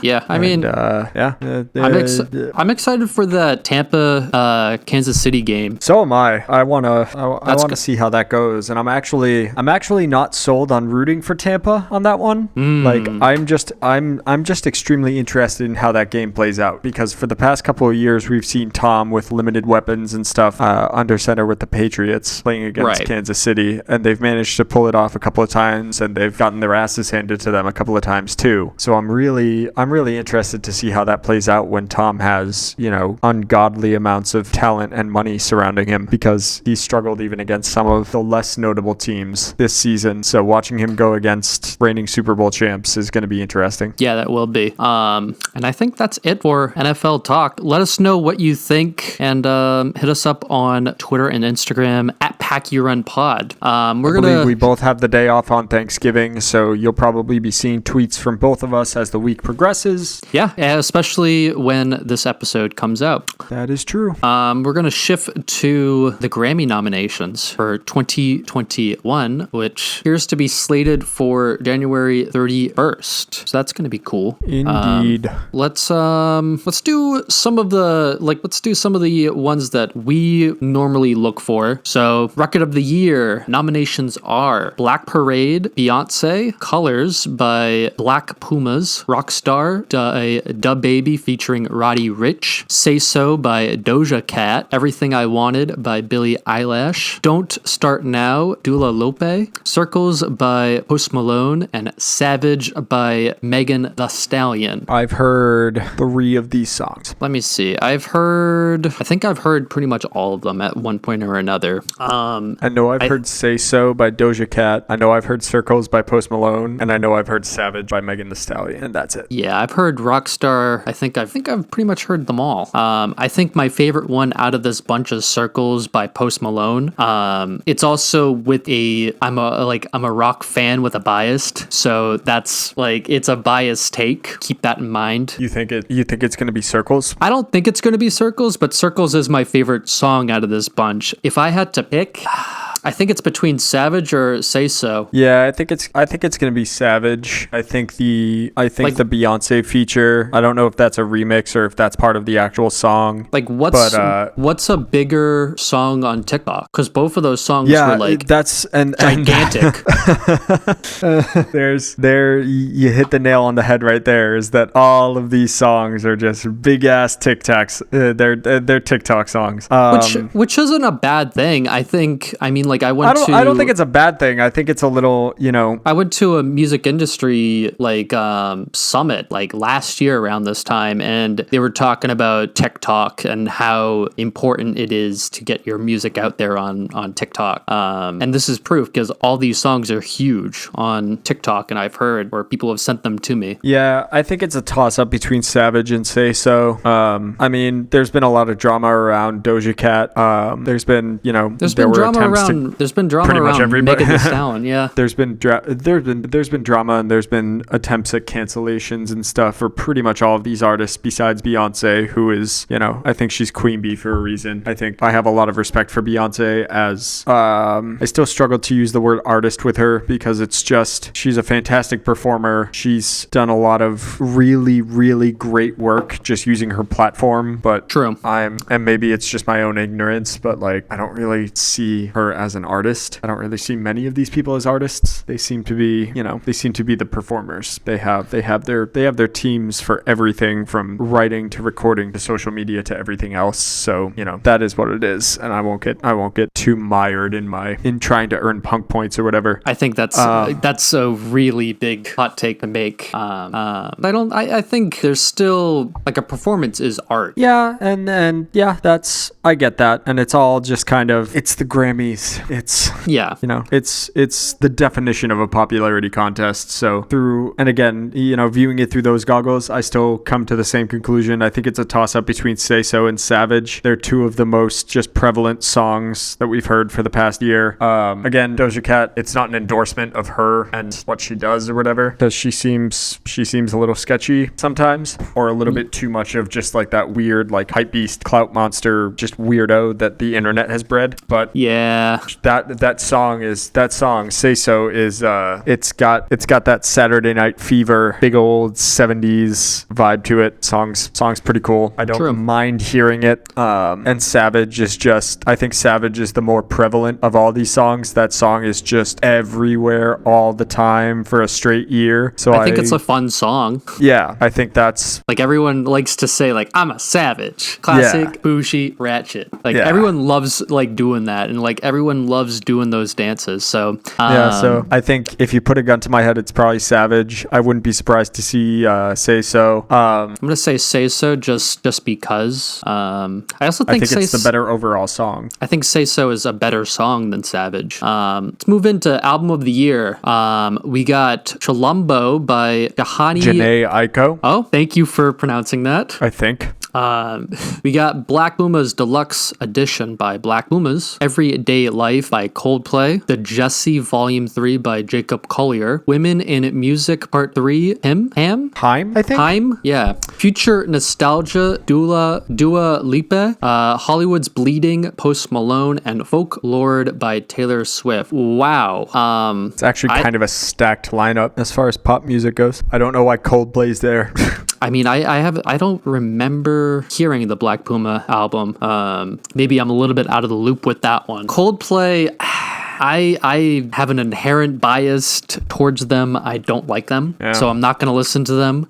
Yeah. I mean, I'm excited for the Tampa Kansas City game. So am I. I want to see how that goes, and I'm actually not sold on rooting for Tampa on that one. Like I'm just extremely interested in how that game plays out because for the past couple of years we've seen Tom with limited weapons and stuff under center with the Patriots playing against Kansas City, and they've managed to pull it off a couple of times, and they've gotten their asses handed to them a couple of times too. So I'm really interested to see how that plays out when Tom has, ungodly amounts of talent and money surrounding him because he struggled even against some of the less notable teams this season. So watching him go against reigning Super Bowl champs is going to be interesting. Yeah, that will be. And I think that's it for NFL talk. Let us know what you think and hit us up on Twitter and Instagram at PackYourRunPod. I believe we both have the day off on Thanksgiving, so you'll probably be seeing tweets from both of us as the week progresses. Yeah, especially when this episode comes out. That is true. We're going to shift to the Grammy nominations for 2021, which appears to be slated for January 31st. So that's going to be cool. Indeed. Let's do some of the ones that we normally look for. So, Record of the Year nominations are Black Parade, Beyonce, Colors by Black Pumas, Rockstar, Da Baby featuring Roddy Ricch, Say So by Doja Cat, Everything I Wanted by Billie Eilish, Don't Start Now, Dua Lipa, Circles by Post Malone, and Savage by Megan Thee Stallion. I've heard 3 of these songs. Let me see. I think I've heard pretty much all of them at one point or another. I know I've heard Say So by Doja Cat. I know I've heard Circles by Post Malone, and I know I've heard Savage by Megan Thee Stallion, and that's it. Yeah, I've heard Rockstar. I think I've pretty much heard them all. I think my favorite one out of this bunch is Circles by Post Malone. It's also with I'm a rock fan with a bias, so that's like it's a biased take. Keep that in mind. You think it's going to be Circles? I don't think it's going to be Circles, but Circles is my favorite song out of this bunch. If I had to pick, I think it's between Savage or Say So. Yeah, I think it's going to be Savage. I think the Beyonce feature, I don't know if that's a remix or if that's part of the actual song. Like what's a bigger song on TikTok? Cuz both of those songs were like gigantic. You hit the nail on the head right there, is that all of these songs are just big ass TikToks. They're TikTok songs. Which isn't a bad thing. I don't think it's a bad thing. I think it's a little, I went to a music industry summit last year around this time, and they were talking about TikTok and how important it is to get your music out there on TikTok. And this is proof because all these songs are huge on TikTok, and I've heard where people have sent them to me. Yeah, I think it's a toss up between Savage and Say So. There's been a lot of drama around Doja Cat. There's been, there's been drama around been drama Pretty much around everybody. Megan Thee Stallion. Yeah. There's been drama, and there's been attempts at cancellations and stuff for pretty much all of these artists besides Beyonce, who is, I think she's queen bee for a reason. I think I have a lot of respect for Beyonce, as I still struggle to use the word artist with her because it's just, she's a fantastic performer. She's done a lot of really, really great work just using her platform, but True. and maybe it's just my own ignorance, but like, I don't really see her as an artist. I don't really see many of these people as artists. They seem to be, the performers. They have their teams for everything from writing to recording to social media to everything else. So, that is what it is. And I won't get too mired in trying to earn punk points or whatever. I think that's a really big hot take to make. I think there's still like a performance is art. Yeah, and I get that. And it's all just kind of, it's the Grammys. It's, it's the definition of a popularity contest. So viewing it through those goggles, I still come to the same conclusion. I think it's a toss up between Say So and Savage. They're two of the most just prevalent songs that we've heard for the past year. Again, Doja Cat, it's not an endorsement of her and what she does or whatever, because she seems a little sketchy sometimes, or a little bit too much of just like that weird like hype beast, clout monster, just weirdo that the internet has bred. But yeah, that song Say So is it's got that Saturday Night Fever, big old 70s vibe to it. Song's pretty cool. I don't mind hearing it. And Savage is just, I think Savage is the more prevalent of all these songs. That song is just everywhere all the time for a straight year. So I think it's a fun song. Yeah, I think that's like, everyone likes to say like, I'm a savage, classic, bougie, ratchet. Like everyone loves like doing that, and like everyone loves doing those dances. So so I think if you put a gun to my head, it's probably Savage. I wouldn't be surprised to see Say So. I'm gonna say Say So just because. I think it's the better overall song. I think Say So is a better song than Savage. Let's move into album of the year. We got Chulumbo by Jhené Aiko. Oh, thank you for pronouncing that. I think. We got Black Puma's Deluxe Edition by Black Pumas, Everyday Life by Coldplay, The Jesse Volume 3 by Jacob Collier, Women in Music Part 3, Haim, I think? Haim, yeah. Future Nostalgia, Dua Lipa, Hollywood's Bleeding, Post Malone, and Folklore by Taylor Swift. Wow. It's actually kind of a stacked lineup as far as pop music goes. I don't know why Coldplay's there. I mean, I don't remember hearing the Black Puma album. Maybe I'm a little bit out of the loop with that one. Coldplay, I have an inherent bias towards them. I don't like them, so I'm not going to listen to them.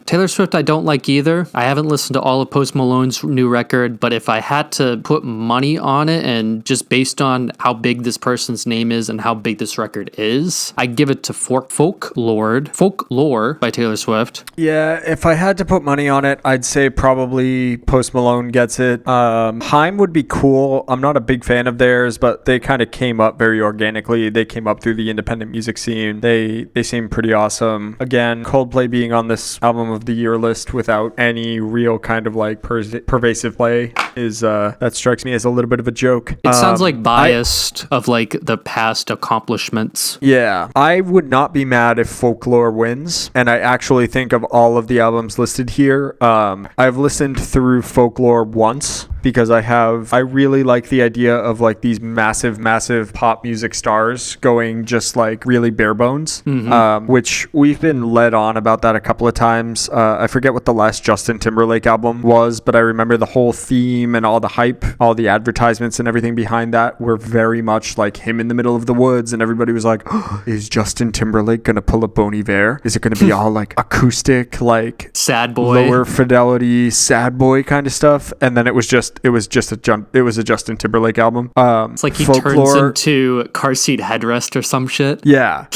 Taylor Swift, I don't like either. I haven't listened to all of Post Malone's new record, but if I had to put money on it, and just based on how big this person's name is and how big this record is, I'd give it to Folklore by Taylor Swift. Yeah, if I had to put money on it, I'd say probably Post Malone gets it. Haim would be cool. I'm not a big fan of theirs, but they kind of came up very organically. They came up through the independent music scene. They seem pretty awesome. Again, Coldplay being on this album of the year list without any real kind of like pervasive play is that strikes me as a little bit of a joke. It sounds like biased of like the past accomplishments. Yeah, I would not be mad if Folklore wins, and I actually think of all of the albums listed here, I've listened through Folklore once because I really like the idea of like these massive pop music stars going just like really bare bones, which we've been led on about that a couple of times. I forget what the last Justin Timberlake album was, but I remember the whole theme and all the hype, all the advertisements and everything behind that were very much like him in the middle of the woods, and everybody was like, oh, is Justin Timberlake gonna pull a Bon Iver? Is it gonna be all like acoustic, like sad boy, lower fidelity, sad boy kind of stuff? And then it was a Justin Timberlake album. It's like he turns into car seat headrest or some shit. Yeah.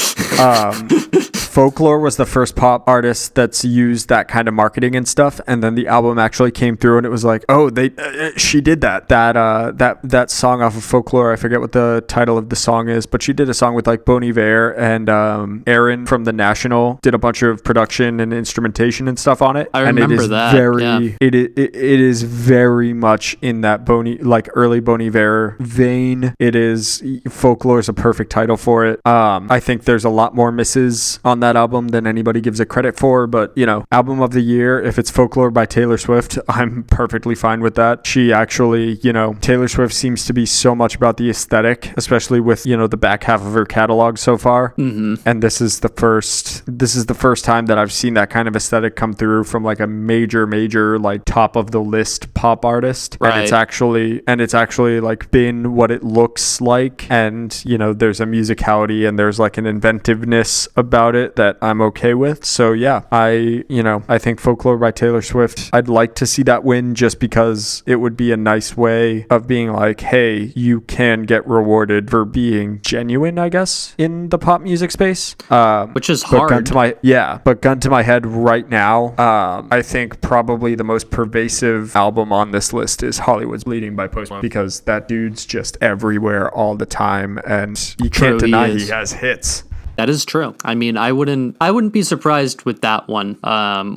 Folklore was the first pop artist that's used that kind of marketing and stuff, and then the album actually came through, and it was like, oh, she did that song off of Folklore. I forget what the title of the song is, but she did a song with like Bon Iver, and Aaron from The National did a bunch of production and instrumentation and stuff on it. I remember that. It is very much in that early Bon Iver vein. It is. Folklore is a perfect title for it. I think there's a lot more misses on that album than anybody gives it credit for, but album of the year, if it's Folklore by Taylor Swift, I'm perfectly fine with that. She actually, Taylor Swift seems to be so much about the aesthetic, especially with the back half of her catalog so far. And this is the first time that I've seen that kind of aesthetic come through from like a major like top of the list pop artist. Right. And it's actually like been what it looks like, and there's a musicality and there's like an inventiveness about it that I'm okay with. So yeah, I think Folklore by Taylor Swift, I'd like to see that win, just because it would be a nice way of being like, hey, you can get rewarded for being genuine, I guess, in the pop music space. Which is hard. But gun to my head right now, I think probably the most pervasive album on this list is Hollywood's Bleeding by Post Malone, because that dude's just everywhere all the time, and you can't deny he has hits. That is true. I mean, I wouldn't be surprised with that one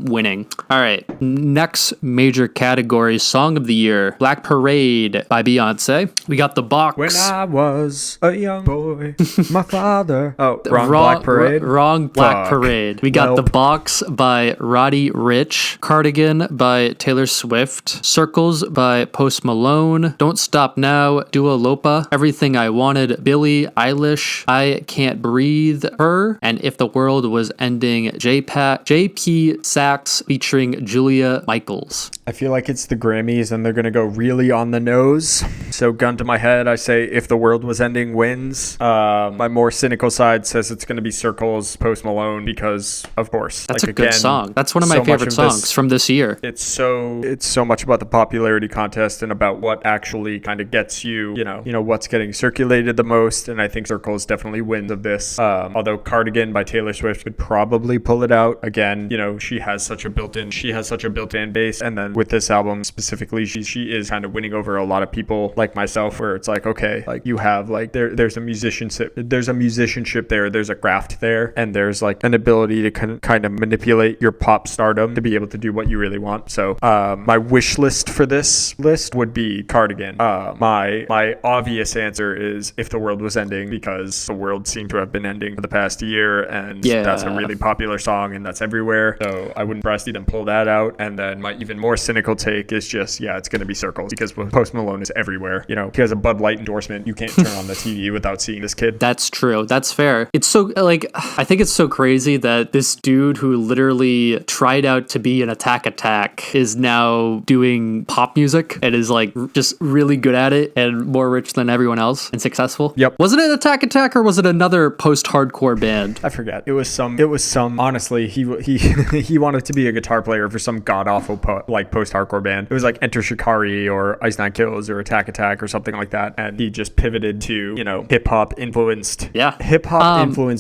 winning. All right, next major category, Song of the Year, Black Parade by Beyonce. We got The Box. When I was a young boy, my father. Oh, wrong Black Parade. Wrong Black Parade. We got The Box by Roddy Ricch, Cardigan by Taylor Swift, Circles by Post Malone, Don't Stop Now, Dua Lipa, Everything I Wanted, Billie Eilish, I Can't Breathe, Her, and If the World Was Ending, JP Saxe featuring Julia Michaels. I feel like it's the Grammys and they're going to go really on the nose. So gun to my head, I say If the World Was Ending wins. My more cynical side says it's going to be Circles, Post Malone, because of course. That's a good song. That's one of my favorite songs from this year. It's so much about the popularity contest and about what actually kind of gets you, what's getting circulated the most. And I think Circles definitely wins of this. Although Cardigan by Taylor Swift could probably pull it out. Again, she has such a built-in base, and then with this album specifically, she is kind of winning over a lot of people like myself, where it's like, okay, like you have like there's a musicianship there, there's a craft there, and there's like an ability to kind of manipulate your pop stardom to be able to do what you really want. So my wish list for this list would be Cardigan. My obvious answer is If the World Was Ending, because the world seemed to have been ending for the past year, and that's a really popular song and that's everywhere, so I wouldn't see them pull that out. And then my even more cynical take is just, it's going to be Circles, because Post Malone is everywhere. He has a Bud Light endorsement. You can't turn on the TV without seeing this kid. That's true. That's fair. It's so I think it's so crazy that this dude who literally tried out to be an Attack is now doing pop music and is like just really good at it and more rich than everyone else and successful. Yep. Was it an Attack or was it another post-hardcore band? I forget. It was some. Honestly, he wanted to be a guitar player for some god awful post-hardcore band. It was like Enter Shikari or Ice Nine Kills or Attack or something like that, and he just pivoted to hip hop influenced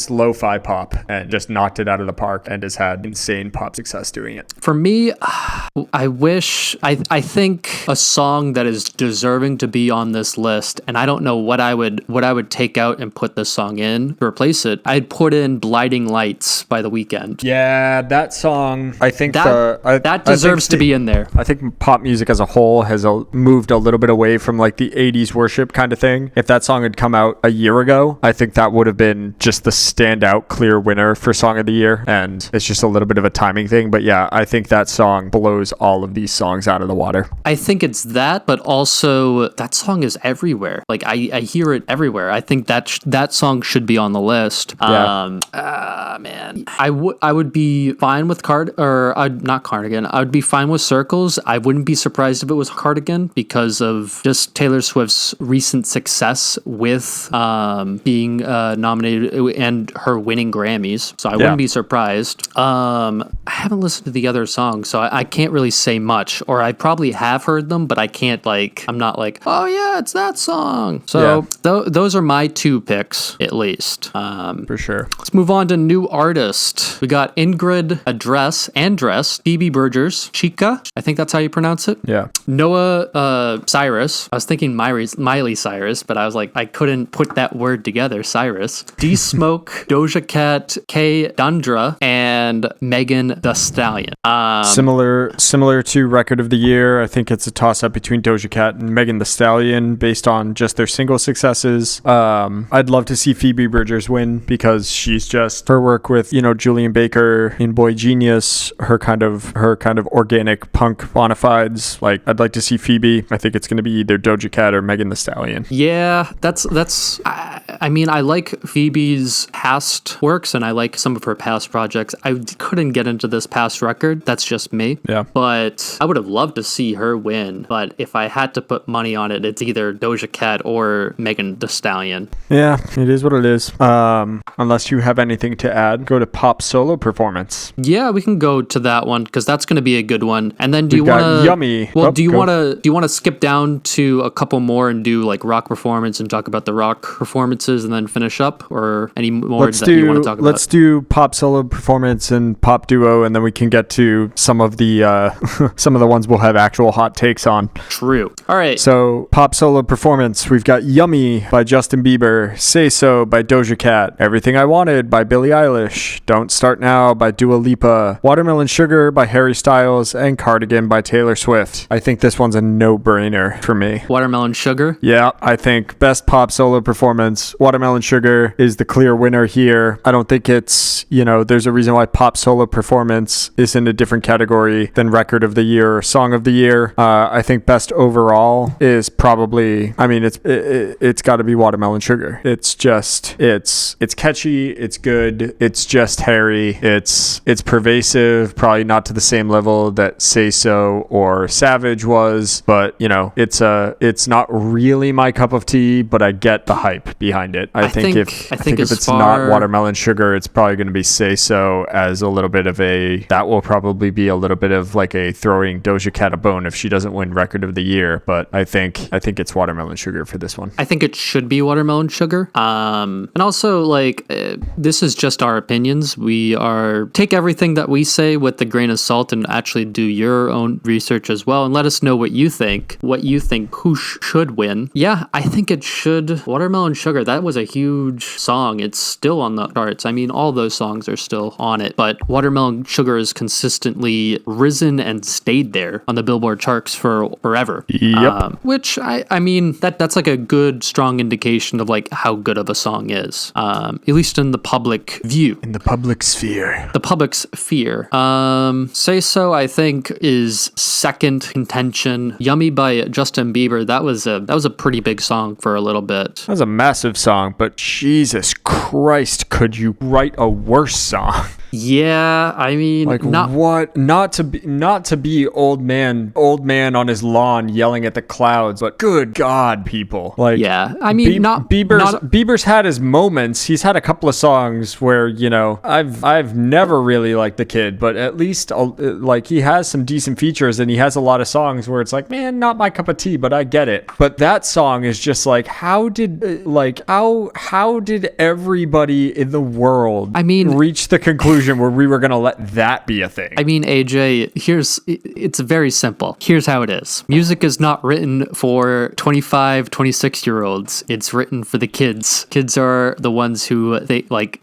lo-fi pop and just knocked it out of the park, and has had insane pop success doing it. For me, I think a song that is deserving to be on this list, and I don't know what I would take out and put this song in to replace it. I'd put in Blinding Lights by The Weeknd. Yeah, that song, I think that deserves to be in there. I think pop music as a whole has moved a little bit away from like the 80s worship kind of thing. If that song had come out a year ago, I think that would have been just the standout clear winner for Song of the Year, and it's just a little bit of a timing thing. But yeah, I think that song blows all of these songs out of the water. I think it's that, but also that song is everywhere. Like I hear it everywhere. I think that song should be on the list. Yeah. Man, I would be fine with not Cardigan. I would be fine with Circles. I wouldn't be surprised if it was Cardigan because of just Taylor Swift's recent success with being nominated and her winning Grammys. So I wouldn't be surprised. I haven't listened to the other songs, so I can't really say much. Or I probably have heard them, but I can't I'm not like, oh yeah, it's that song. So those are my two picks, at least. For sure. Let's move on to new artist. We got Ingrid Andress, Phoebe Bridgers, Chica, I think that's how you pronounce it. Yeah. Noah Cyrus. I was thinking Miley Cyrus, but I was like, I couldn't put that word together. Cyrus. D Smoke, Doja Cat, K Dundra, and Megan Thee Stallion. Similar to Record of the Year. I think it's a toss-up between Doja Cat and Megan Thee Stallion based on just their single successes. I'd love to see Phoebe Bridgers win because she's just her work with Julian Baker in Boy Genius, her kind of organic punk bona fides. Like, I'd like to see Phoebe. I think it's going to be either Doja Cat or Megan Thee Stallion. Yeah, that's. I mean, I like Phoebe's past works and I like some of her past projects. I couldn't get into this past record. That's just me. Yeah. But I would have loved to see her win. But if I had to put money on it, it's either Doja Cat or Megan Thee Stallion. Yeah, it is what it is. Unless you have anything to add, go to pop solo performance. Yeah, we can go to that one because that's going to be a good one. And then do We've you want to Yummy? Well, do you want to skip down to a couple more and do like rock performance and talk about the rock performances and then finish up, or any more you want to talk about? Let's do pop solo performance and pop duo, and then we can get to some of the ones we'll have actual hot takes on. True. All right. So pop solo performance, we've got Yummy by Justin Bieber, Say So by Doja Cat, Everything I Wanted by Billie Eilish, Don't Start Now by Dua Lipa, Watermelon Sugar by Harry Styles, and Cardigan by Taylor Swift. I think this one's a no-brainer for me. Watermelon Sugar? Yeah, I think best pop solo performance, Watermelon Sugar is the clear winner here. I don't think it's, there's a reason why pop solo performance is in a different category than record of the year or song of the year. I think best overall is probably, it's got to be Watermelon Sugar. It's just, it's catchy, it's good, it's just Harry, it's pervasive, probably not to the same level that Say So or Savage was, but it's not really my cup of tea, but I get the hype behind it. I think if it's not Watermelon Sugar, it's probably going to be Say So as a little bit of that will probably be a little bit of like a throwing Doja Cat a bone if she doesn't win record of the year, but I think it's Watermelon Sugar for this one. I think it should be Watermelon Sugar. And also this is just our opinions. Take everything that we say with a grain of salt and actually do your own research as well and let us know what you think who should win. Yeah, I think it should. Watermelon Sugar, that was a huge song. It's still on the charts. I mean, all those songs are still on it, but Watermelon Sugar has consistently risen and stayed there on the Billboard charts for forever. Yep. Which I mean, that's like a good, strong indication of like how good of a song is, at least in the public view. In the public sphere. The public sphere. Say So, I think, is second contention. Yummy by Justin Bieber, that was a pretty big song for a little bit. That was a massive song, but Jesus Christ, could you write a worse song? Yeah, I mean, not to be old man on his lawn yelling at the clouds, but good God, people. Like, yeah, I mean, Bieber's had his moments. He's had a couple of songs where I've never really liked the kid, but at least like he has some decent features, and he has a lot of songs where it's like, man, not my cup of tea, but I get it. But that song is just like, how did everybody in the world reach the conclusion where we were going to let that be a thing? I mean, AJ, it's very simple. Here's how it is. Music is not written for 25, 26-year-olds. It's written for the kids. Kids are the ones who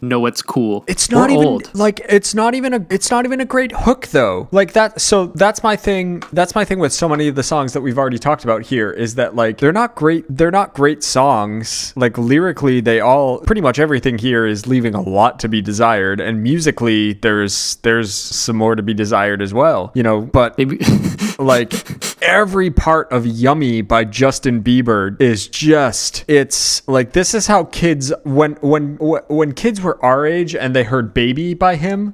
know what's cool. It's not even old. It's not even a great hook though. Like that. So that's my thing. That's my thing with so many of the songs that we've already talked about here is that they're not great songs. Like lyrically, pretty much everything here is leaving a lot to be desired, and musically there's some more to be desired as well, but every part of Yummy by Justin Bieber is just, it's like, this is how kids, when kids were our age and they heard Baby by him,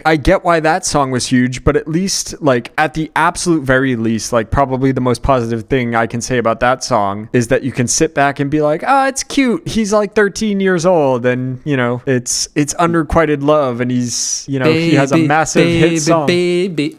I get why that song was huge, but at least at the absolute very least, probably the most positive thing I can say about that song is that you can sit back and be like, it's cute, he's 13 years old, and it's unrequited love, and he's he has a massive hit song. Baby,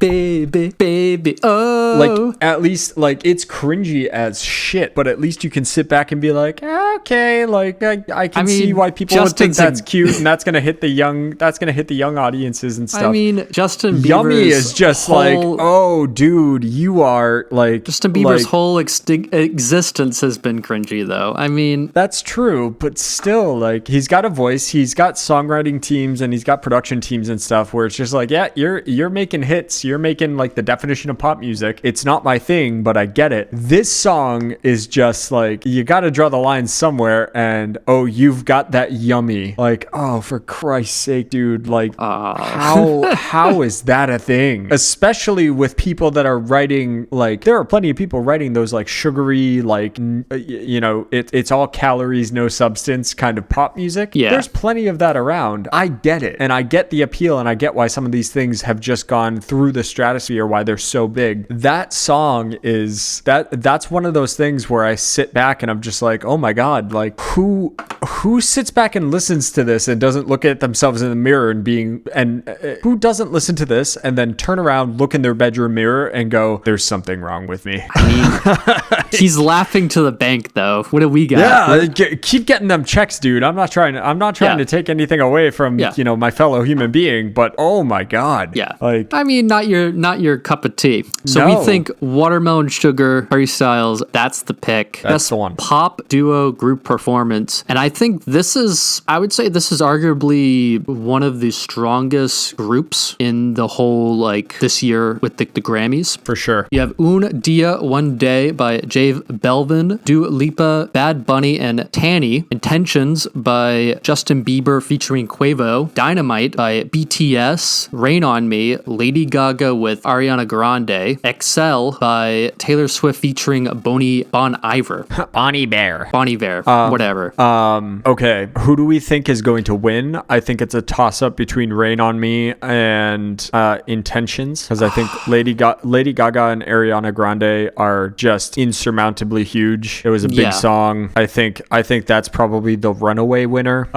baby, baby, oh. Like, at least, like, it's cringy as shit, but at least you can sit back and be like, okay, like, I can see why people would think that's cute, and that's gonna hit the young audiences and stuff. I mean, Justin Bieber's Yummy is just like, oh, dude, you are like Justin Bieber's whole existence has been cringy, though. I mean, that's true, but still, like, he's got a voice, he's got songwriting teams, and he's got production teams and stuff where it's just like, yeah, you're making hits, you're making like the definition of pop music. It's not my thing, but I get it. This song is just like, you got to draw the line somewhere, and oh, you've got that yummy. Like, oh, for Christ's sake, dude, like, how is that a thing? Especially with people that are writing, like, there are plenty of people writing those like sugary, like, you know, it's all calories, no substance kind of pop music. Yeah, there's plenty of that around. I get it, and I get the appeal, and I get why some of these things have just gone through the stratosphere, why they're so big. That song is that's one of those things where I sit back and I'm just like, oh my god, like, who sits back and listens to this and doesn't look at themselves in the mirror and who doesn't listen to this and then turn around, look in their bedroom mirror and go, there's something wrong with me. I mean, he's laughing to the bank, though. What do we got? Yeah, keep getting them checks, dude. I'm not trying to take anything away from you know, my fellow human being, but oh my god. Yeah. Like, I mean, not your cup of tea. So we think Watermelon Sugar, Harry Styles, that's the pick. That's the one. Pop duo group performance. And I think I would say this is arguably one of the strongest groups in the whole, like, this year with the Grammys. For sure. You have Un Dia One Day by Jave Belvin, Dua Lipa, Bad Bunny, and Tanny. Intentions by Justin Bieber featuring Quavo. Dynamite by BTS. Rain on Me, Lady Gaga with Ariana Grande. Excel by Taylor Swift featuring Bon Iver. Bonnie Bear. Whatever. Okay, who do we think is going to win? I think it's a toss-up between Rain on Me and Intentions, because I think Lady Gaga and Ariana Grande are just insurmountably huge. It was a big song. I think that's probably the runaway winner.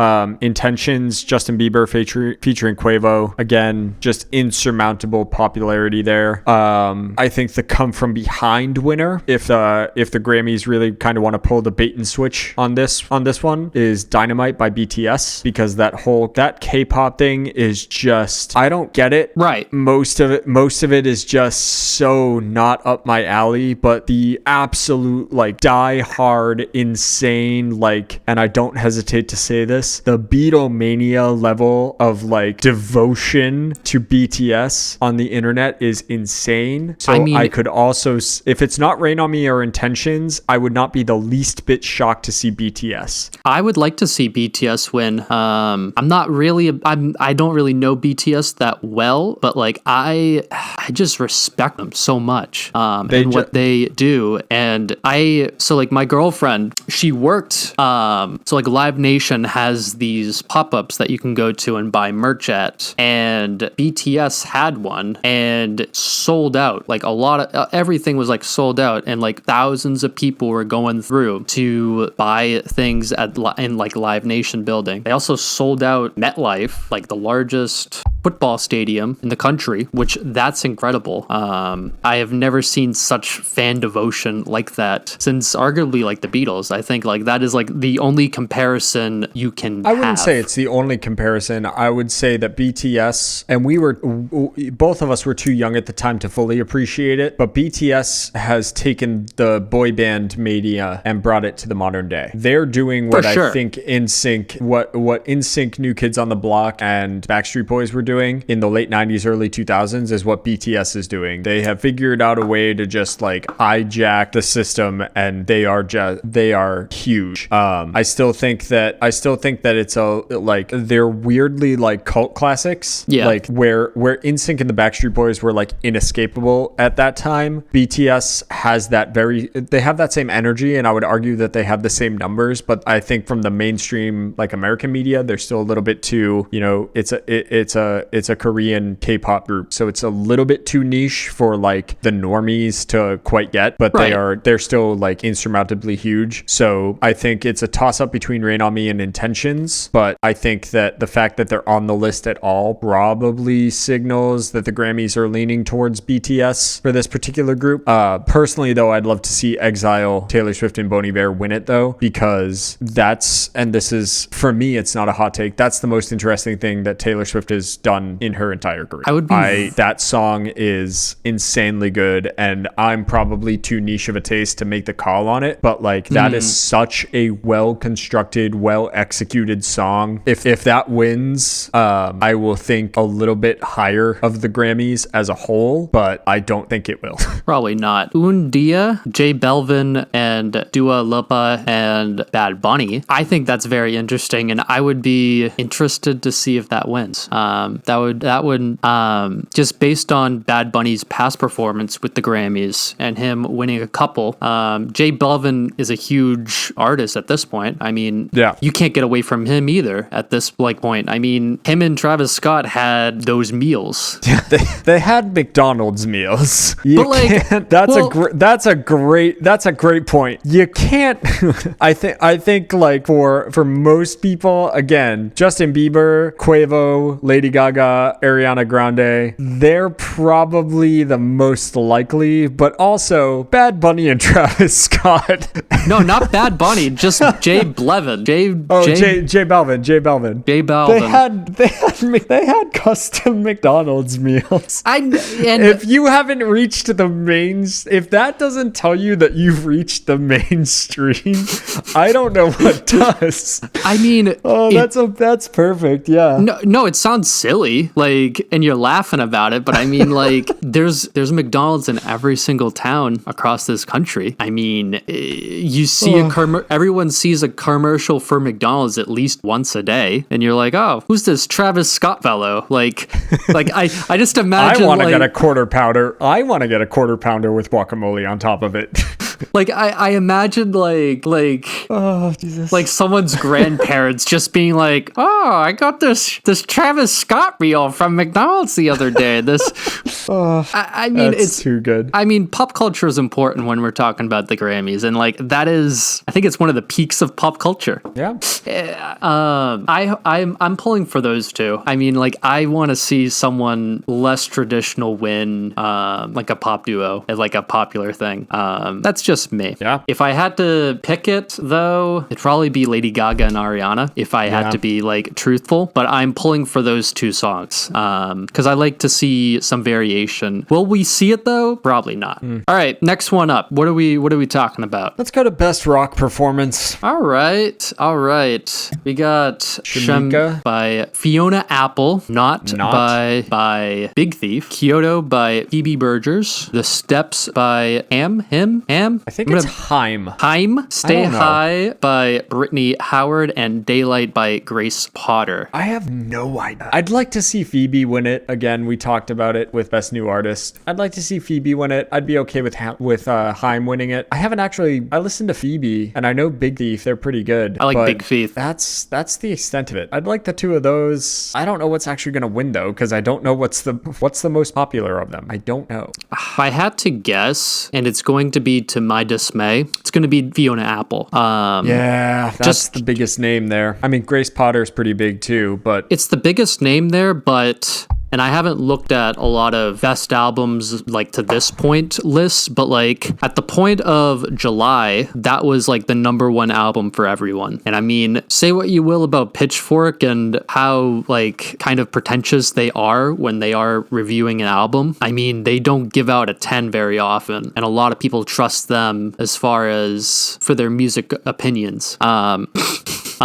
Intentions, Justin Bieber featuring Quavo, again, just insurmountable popularity there. I think the come from behind winner, if the Grammys really kind of want to pull the bait and switch on this one, is Dynamite by BTS, because that K-pop thing is just, I don't get it. Right. Most of it is just so not up my alley, but the absolute, like, die hard, insane, like, and I don't hesitate to say this, the Beatlemania level of, like, devotion to BTS on the internet is insane. So I could also, if it's not Rain on Me or Intentions, I would not be the least bit shocked to see BTS. I would like to see BTS win. I don't really know BTS that well, but like I just respect them so much and what they do. And my girlfriend, she worked, so like Live Nation has these pop-ups that you can go to and buy merch at, and BTS had one and sold out. Like a lot of everything was like sold out, and like thousands of people were going through to buy things in like Live Nation building. They also sold out MetLife, like the largest football stadium in the country, which that's incredible. I have never seen such fan devotion like that since arguably like the Beatles. I think like that is like the only comparison you can I wouldn't say it's the only comparison. I would say that BTS, and both of us were too young at the time to fully appreciate it, but BTS has taken the boy band media and brought it to the modern day. They're doing what I think NSYNC, what NSYNC, New Kids on the Block, and Backstreet Boys were doing in the late 90s, early 2000s is what BTS is doing. They have figured out a way to just like hijack the system, and they are huge. I still think that it's they're weirdly like cult classics. Yeah. Like where NSYNC and the Backstreet Boys were like inescapable at that time. BTS has they have that same energy, and I would argue that they have the same numbers, but I think from the mainstream like American media, they're still a little bit too, you know, it's a Korean K-pop group, so it's a little bit too niche for like the normies to quite get, but they're still like insurmountably huge. So I think it's a toss-up between Rain on Me and Intentions, but I think that the fact that they're on the list at all probably signals that the Grammys Grammys are leaning towards BTS for this particular group. Personally, though, I'd love to see Exile, Taylor Swift, and Bon Iver win it, though, because and this is, for me, it's not a hot take, that's the most interesting thing that Taylor Swift has done in her entire career. That song is insanely good, and I'm probably too niche of a taste to make the call on it, but like that is such a well-constructed, well-executed song. If that wins, I will think a little bit higher of the Grammys as a whole, but I don't think it will. Probably not. Un Dia, J Belvin, and Dua Lipa and Bad Bunny. I think that's very interesting, and I would be interested to see if that wins. That would just based on Bad Bunny's past performance with the Grammys and him winning a couple. J Belvin is a huge artist at this point. I mean, you can't get away from him either at this point. I mean, him and Travis Scott had those meals. They had McDonald's meals. That's a great point. You can't. I think like for most people, again, Justin Bieber, Quavo, Lady Gaga, Ariana Grande, they're probably the most likely, but also Bad Bunny and Travis Scott. No, not Bad Bunny, just J Belvin. J Balvin. They had custom McDonald's meals. If you haven't reached if that doesn't tell you that you've reached the mainstream, I don't know what does. I mean, that's perfect. Yeah. No, it sounds silly, like, and you're laughing about it, but I mean, like, there's McDonald's in every single town across this country. I mean, you see everyone sees a commercial for McDonald's at least once a day, and you're like, oh, who's this Travis Scott fellow? Like I just imagine. I want to get a quarter pounder. I want to get a quarter pounder with guacamole on top of it. Like I imagine like oh Jesus, like someone's grandparents just being like, oh, I got this Travis Scott meal from McDonald's the other day. I mean, it's too good. I mean, pop culture is important when we're talking about the Grammys, and like that is, I think it's one of the peaks of pop culture. Yeah. I'm pulling for those two. I mean, like I want to see someone less traditional win, like a pop duo, as like a popular thing. That's just me. Yeah. If I had to pick it, though, it'd probably be Lady Gaga and Ariana, if I had to be like truthful. But I'm pulling for those two songs because I like to see some variation. Will we see it though? Probably not. All right, next one up. What are we talking about? Let's go to best rock performance. All right. We got Shamika by Fiona Apple, not. by Big Thief. Kyoto by Phoebe Bridgers. The Steps by Am. I think it's Haim. Stay High by Brittany Howard, and Daylight by Grace Potter. I have no idea. I'd like to see Phoebe win it. Again, we talked about it with Best New Artist. I'd like to see Phoebe win it. I'd be okay with Haim winning it. I listened to Phoebe, and I know Big Thief. They're pretty good. I like Big Thief. That's the extent of it. I'd like the two of those. I don't know what's actually going to win though, because I don't know what's the most popular of them. I don't know. If I had to guess, and it's going to be to my dismay, it's going to be Fiona Apple. That's just the biggest name there. I mean, Grace Potter's pretty big too, but it's the biggest name there, but. And I haven't looked at a lot of best albums like to this point lists, but like at the point of July, that was like the number one album for everyone. And I mean, say what you will about Pitchfork and how like kind of pretentious they are when they are reviewing an album. I mean, they don't give out a 10 very often, and a lot of people trust them as far as for their music opinions.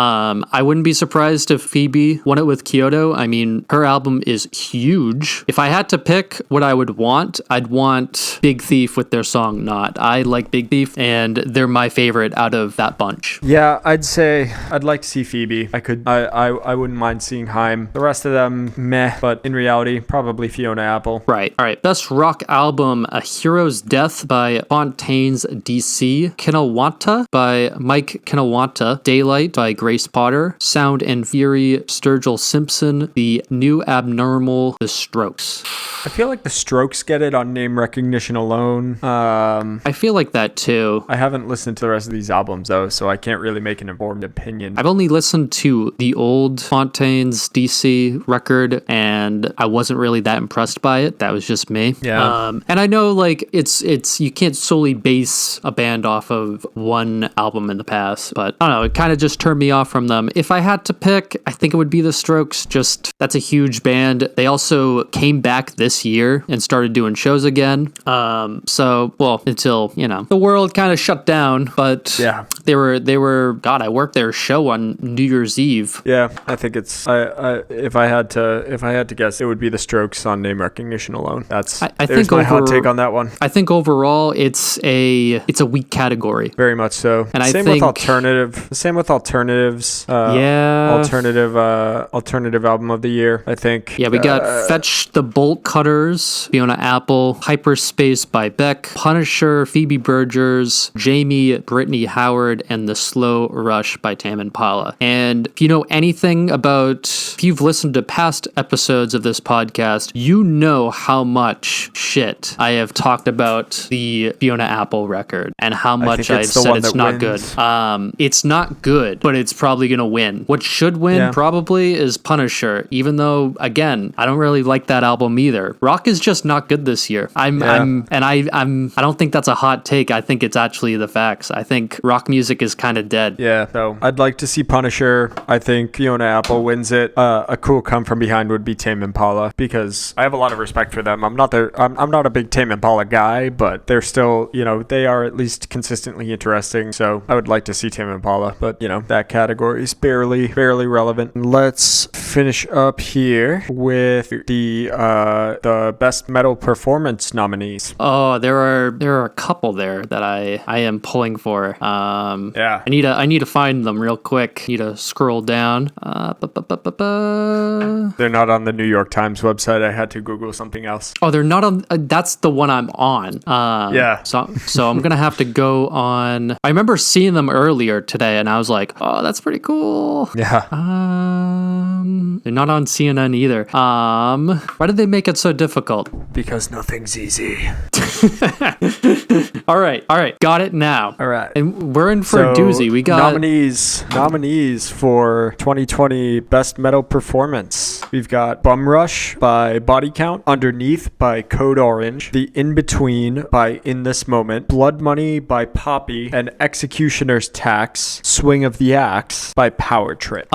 I wouldn't be surprised if Phoebe won it with Kyoto. I mean, her album is huge. If I had to pick what I would want, I'd want Big Thief with their song Not. I like Big Thief, and they're my favorite out of that bunch. Yeah, I'd say I'd like to see Phoebe. I wouldn't mind seeing Haim. The rest of them, meh, but in reality, probably Fiona Apple. Right. All right. Best rock album, A Hero's Death by Fontaines DC. Kinawanta by Mike Kinawanta. Daylight by Grace Potter. Sound and Fury, Sturgill Simpson. The New Abnormal, The Strokes. I feel like the Strokes get it on name recognition alone. I feel like that too. I haven't listened to the rest of these albums though, so I can't really make an informed opinion. I've only listened to the old Fontaines DC record, and I wasn't really that impressed by it. That was just me. Yeah. And I know like it's you can't solely base a band off of one album in the past, but I don't know, it kind of just turned me off from them. If I had to pick, I think it would be the Strokes. Just that's a huge band. They also came back this year and started doing shows again. So well, until the world kind of shut down, but Yeah. they were God, I worked their show on New Year's Eve. Yeah, I think it's. If I had to guess, it would be the Strokes on name recognition alone. That's. I there's think my hot take on that one. I think overall it's a weak category. Very much so. And same with alternative. Same with alternatives. Alternative album of the year. I think. Yeah, we got Fetch the Bolt Cutters, Fiona Apple, Hyperspace by Beck, Punisher, Phoebe Bridgers, Jamie, Brittany Howard, and The Slow Rush by Tame Impala. And if you know anything about, if you've listened to past episodes of this podcast, you know how much shit I have talked about the Fiona Apple record and how much I've said it's not good. It's not good, but it's probably going to win. What should win probably is Punisher, even though, again, I don't really like that album either. Rock is just not good this year. I don't think that's a hot take. I think it's actually the facts. I think rock music is kind of dead. Yeah, so I'd like to see Punisher. I think Fiona Apple wins it. A cool come from behind would be Tame Impala, because I have a lot of respect for them. I'm not a big Tame Impala guy, but they're still, they are at least consistently interesting. So I would like to see Tame Impala, but that category is barely relevant. Let's finish up here with the best metal performance nominees. Oh, there are a couple there that I am pulling for. Yeah. I need to find them real quick. Need to scroll down. They're not on the New York Times website. I had to Google something else. Oh, they're not on. That's the one I'm on. Yeah. So I'm gonna have to go on. I remember seeing them earlier today, and I was like, oh, that's pretty cool. Yeah. They're not on CNN either. Why did they make it so difficult? Because nothing's easy. All right. Got it now. All right. And we're in for a doozy. We got nominees for 2020 Best Metal Performance. We've got Bum Rush by Body Count, Underneath by Code Orange, The In Between by In This Moment, Blood Money by Poppy, and Executioner's Tax, Swing of the Axe by Power Trip.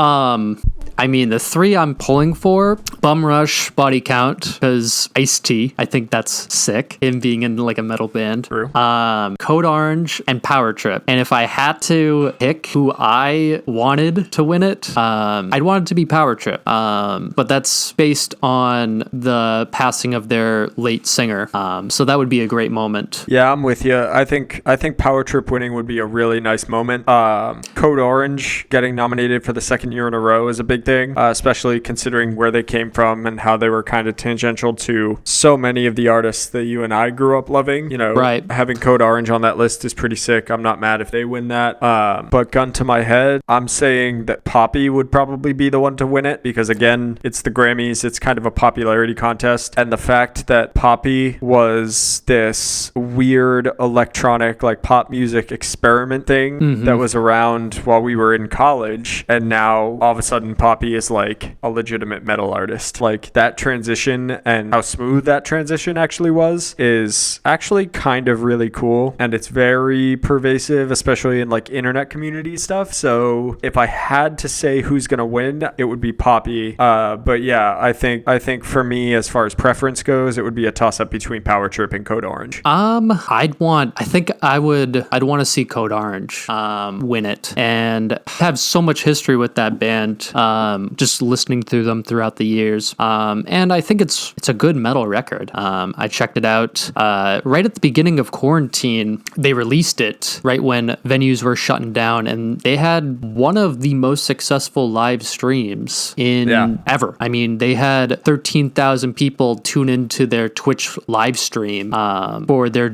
I mean, the three I'm pulling for, Bum Rush, Body Count, because Ice-T, I think that's sick, him being in like a metal band. True. Code Orange and Power Trip. And if I had to pick who I wanted to win it, I'd want it to be Power Trip. But that's based on the passing of their late singer. So that would be a great moment. Yeah, I'm with you. I think Power Trip winning would be a really nice moment. Code Orange getting nominated for the second year in a row is a big thing, especially considering where they came from and how they were kind of tangential to so many of the artists that you and I grew up loving. Right. Having Code Orange on that list is pretty sick. I'm not mad if they win that. But gun to my head, I'm saying that Poppy would probably be the one to win it, because again, it's the Grammys. It's kind of a popularity contest. And the fact that Poppy was this weird electronic, like pop music experiment thing that was around while we were in college, and now all of a sudden Poppy is like a legitimate metal artist. Like that transition and how smooth that transition actually was is actually kind of really cool, and it's very pervasive, especially in like internet community stuff. So if I had to say who's gonna win, it would be Poppy. But yeah, I think for me, as far as preference goes, it would be a toss up between Power Trip and Code Orange. I'd want to see Code Orange win it, and have so much history with that band, just listening through them throughout the years. And I think it's a good metal record. I checked it out right at the beginning of quarantine. They released it right when venues were shutting down, and they had one of the most successful live streams in ever. I mean, they had 13,000 people tune into their Twitch live stream for their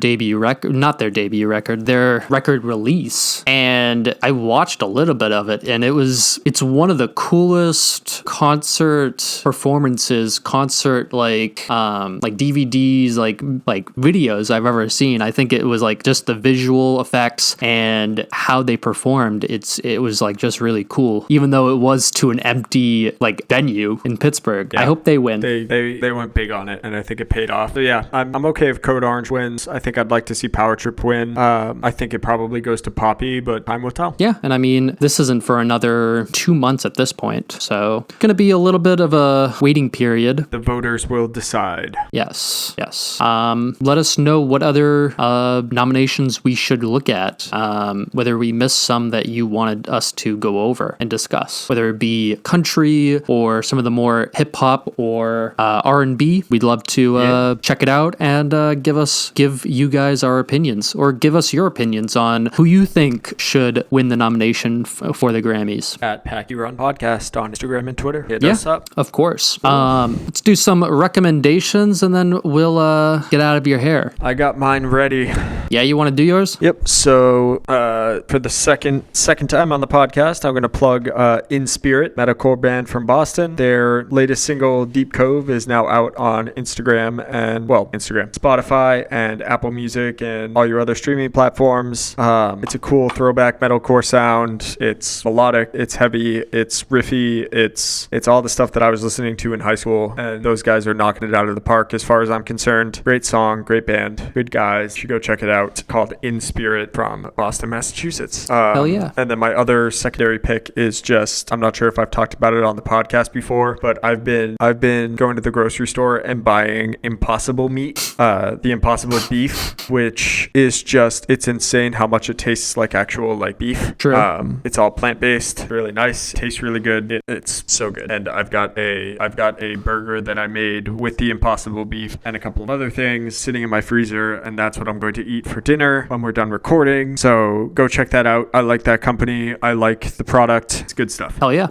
their record release. And I watched a little bit of it, and it's one of the coolest coolest concert performances, concert like DVDs, like videos I've ever seen. I think it was like just the visual effects and how they performed. It was like just really cool, even though it was to an empty like venue in Pittsburgh. Yeah. I hope they win. They went big on it, and I think it paid off. So yeah, I'm okay if Code Orange wins. I think I'd like to see Power Trip win. I think it probably goes to Poppy, but time will tell. Yeah, and I mean, this isn't for another 2 months at this point, so gonna be a little bit of a waiting period. The voters will decide. Yes. Let us know what other nominations we should look at, whether we missed some that you wanted us to go over and discuss, whether it be country or some of the more hip hop or R&B. We'd love to check it out and give you guys our opinions, or give us your opinions on who you think should win the nomination for the Grammys. At Packy Run Podcast on Instagram and Twitter. Hit us up. Of course. Let's do some recommendations and then we'll get out of your hair. I got mine ready. Yeah, you want to do yours? Yep. So for the second time on the podcast, I'm going to plug In Spirit, metalcore band from Boston. Their latest single, Deep Cove, is now out on Instagram, Spotify, and Apple Music, and all your other streaming platforms. It's a cool throwback metalcore sound. It's melodic. It's heavy. It's riffy. It's all the stuff that I was listening to in high school, and those guys are knocking it out of the park as far as I'm concerned. Great song, great band, good guys. You should go check it out. It's called In Spirit from Boston, Massachusetts. Hell yeah. And then my other secondary pick is just, I'm not sure if I've talked about it on the podcast before, but I've been going to the grocery store and buying Impossible meat, the Impossible beef, which is just, it's insane how much it tastes like actual like beef. True. It's all plant-based, really nice, tastes really good. It's so good. And I've got a burger that I made with the Impossible beef and a couple of other things sitting in my freezer, and that's what I'm going to eat for dinner when we're done recording. So go check that out. I like that company. I like the product. It's good stuff. Hell yeah.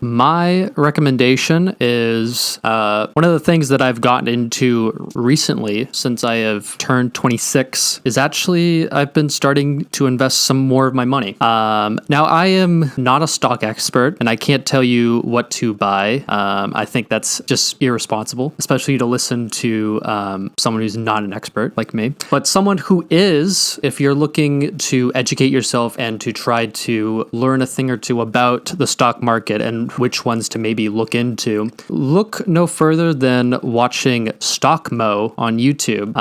My recommendation is one of the things that I've gotten into recently since I have turned 26 is actually I've been starting to invest some more of my money. Now I am not a stock expert and I can't tell you what to buy. I think that's just irresponsible, especially to listen to someone who's not an expert like me, but someone who is, if you're looking to educate yourself and to try to learn a thing or two about the stock market and which ones to maybe look into, look no further than watching Stockmo on YouTube.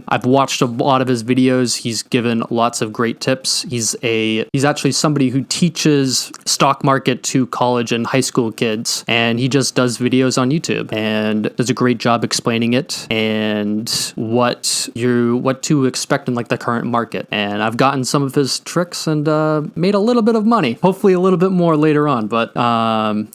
I've watched a lot of his videos. He's given lots of great tips. He's actually somebody who teaches stock market to college and high school kids, and he just does videos on YouTube and does a great job explaining it and what to expect in like the current market. And I've gotten some of his tricks and made a little bit of money, hopefully a little bit more later on, but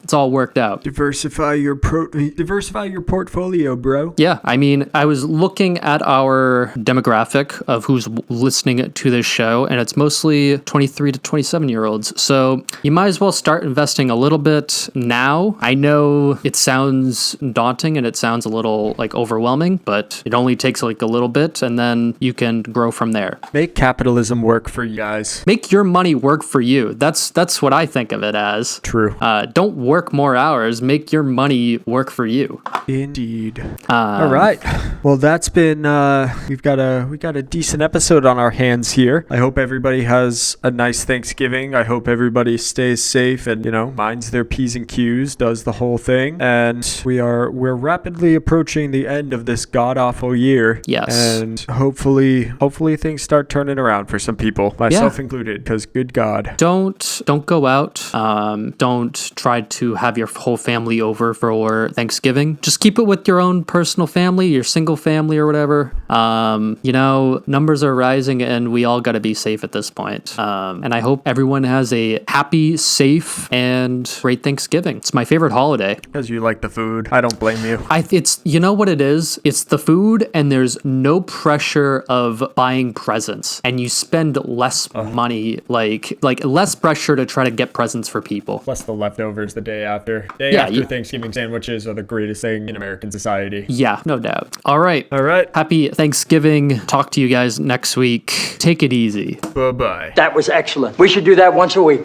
it's all worked out. Diversify your portfolio, bro. Yeah, I mean, I was looking at our demographic of who's listening to this show, and it's mostly 23 to 27 year olds. So you might as well start investing a little bit now. I know it sounds daunting and it sounds a little like overwhelming, but it only takes like a little bit and then you can grow from there. Make capitalism work for you guys. Make your money work for you. That's what I think of it as. True. Don't work more hours. Make your money work for you. Indeed. All right. Well, that's been we got a decent episode on our hands here. I hope everybody has a nice Thanksgiving. I hope everybody stays safe and minds their P's and Q's, does the whole thing. And we're rapidly approaching the end of this god awful year. Yes. And hopefully things start turning around for some people, myself included, because good God. Don't go out. Don't try to have your whole family over for Thanksgiving. Just keep it with your own personal family, your single family or whatever. Numbers are rising and we all got to be safe at this point. And I hope everyone has a happy, safe, and great Thanksgiving. It's my favorite holiday. Because you like the food. I don't blame you. It's you know what it is? It's the food and there's no pressure of buying presents and you spend less money, like less pressure to try to get presents for people. Plus the leftovers the day after. Thanksgiving sandwiches are the greatest thing in American society. Yeah, no doubt. All right. Happy Thanksgiving. Talk to you guys next week. Take it easy. Bye-bye. That was excellent. We should do that once a week.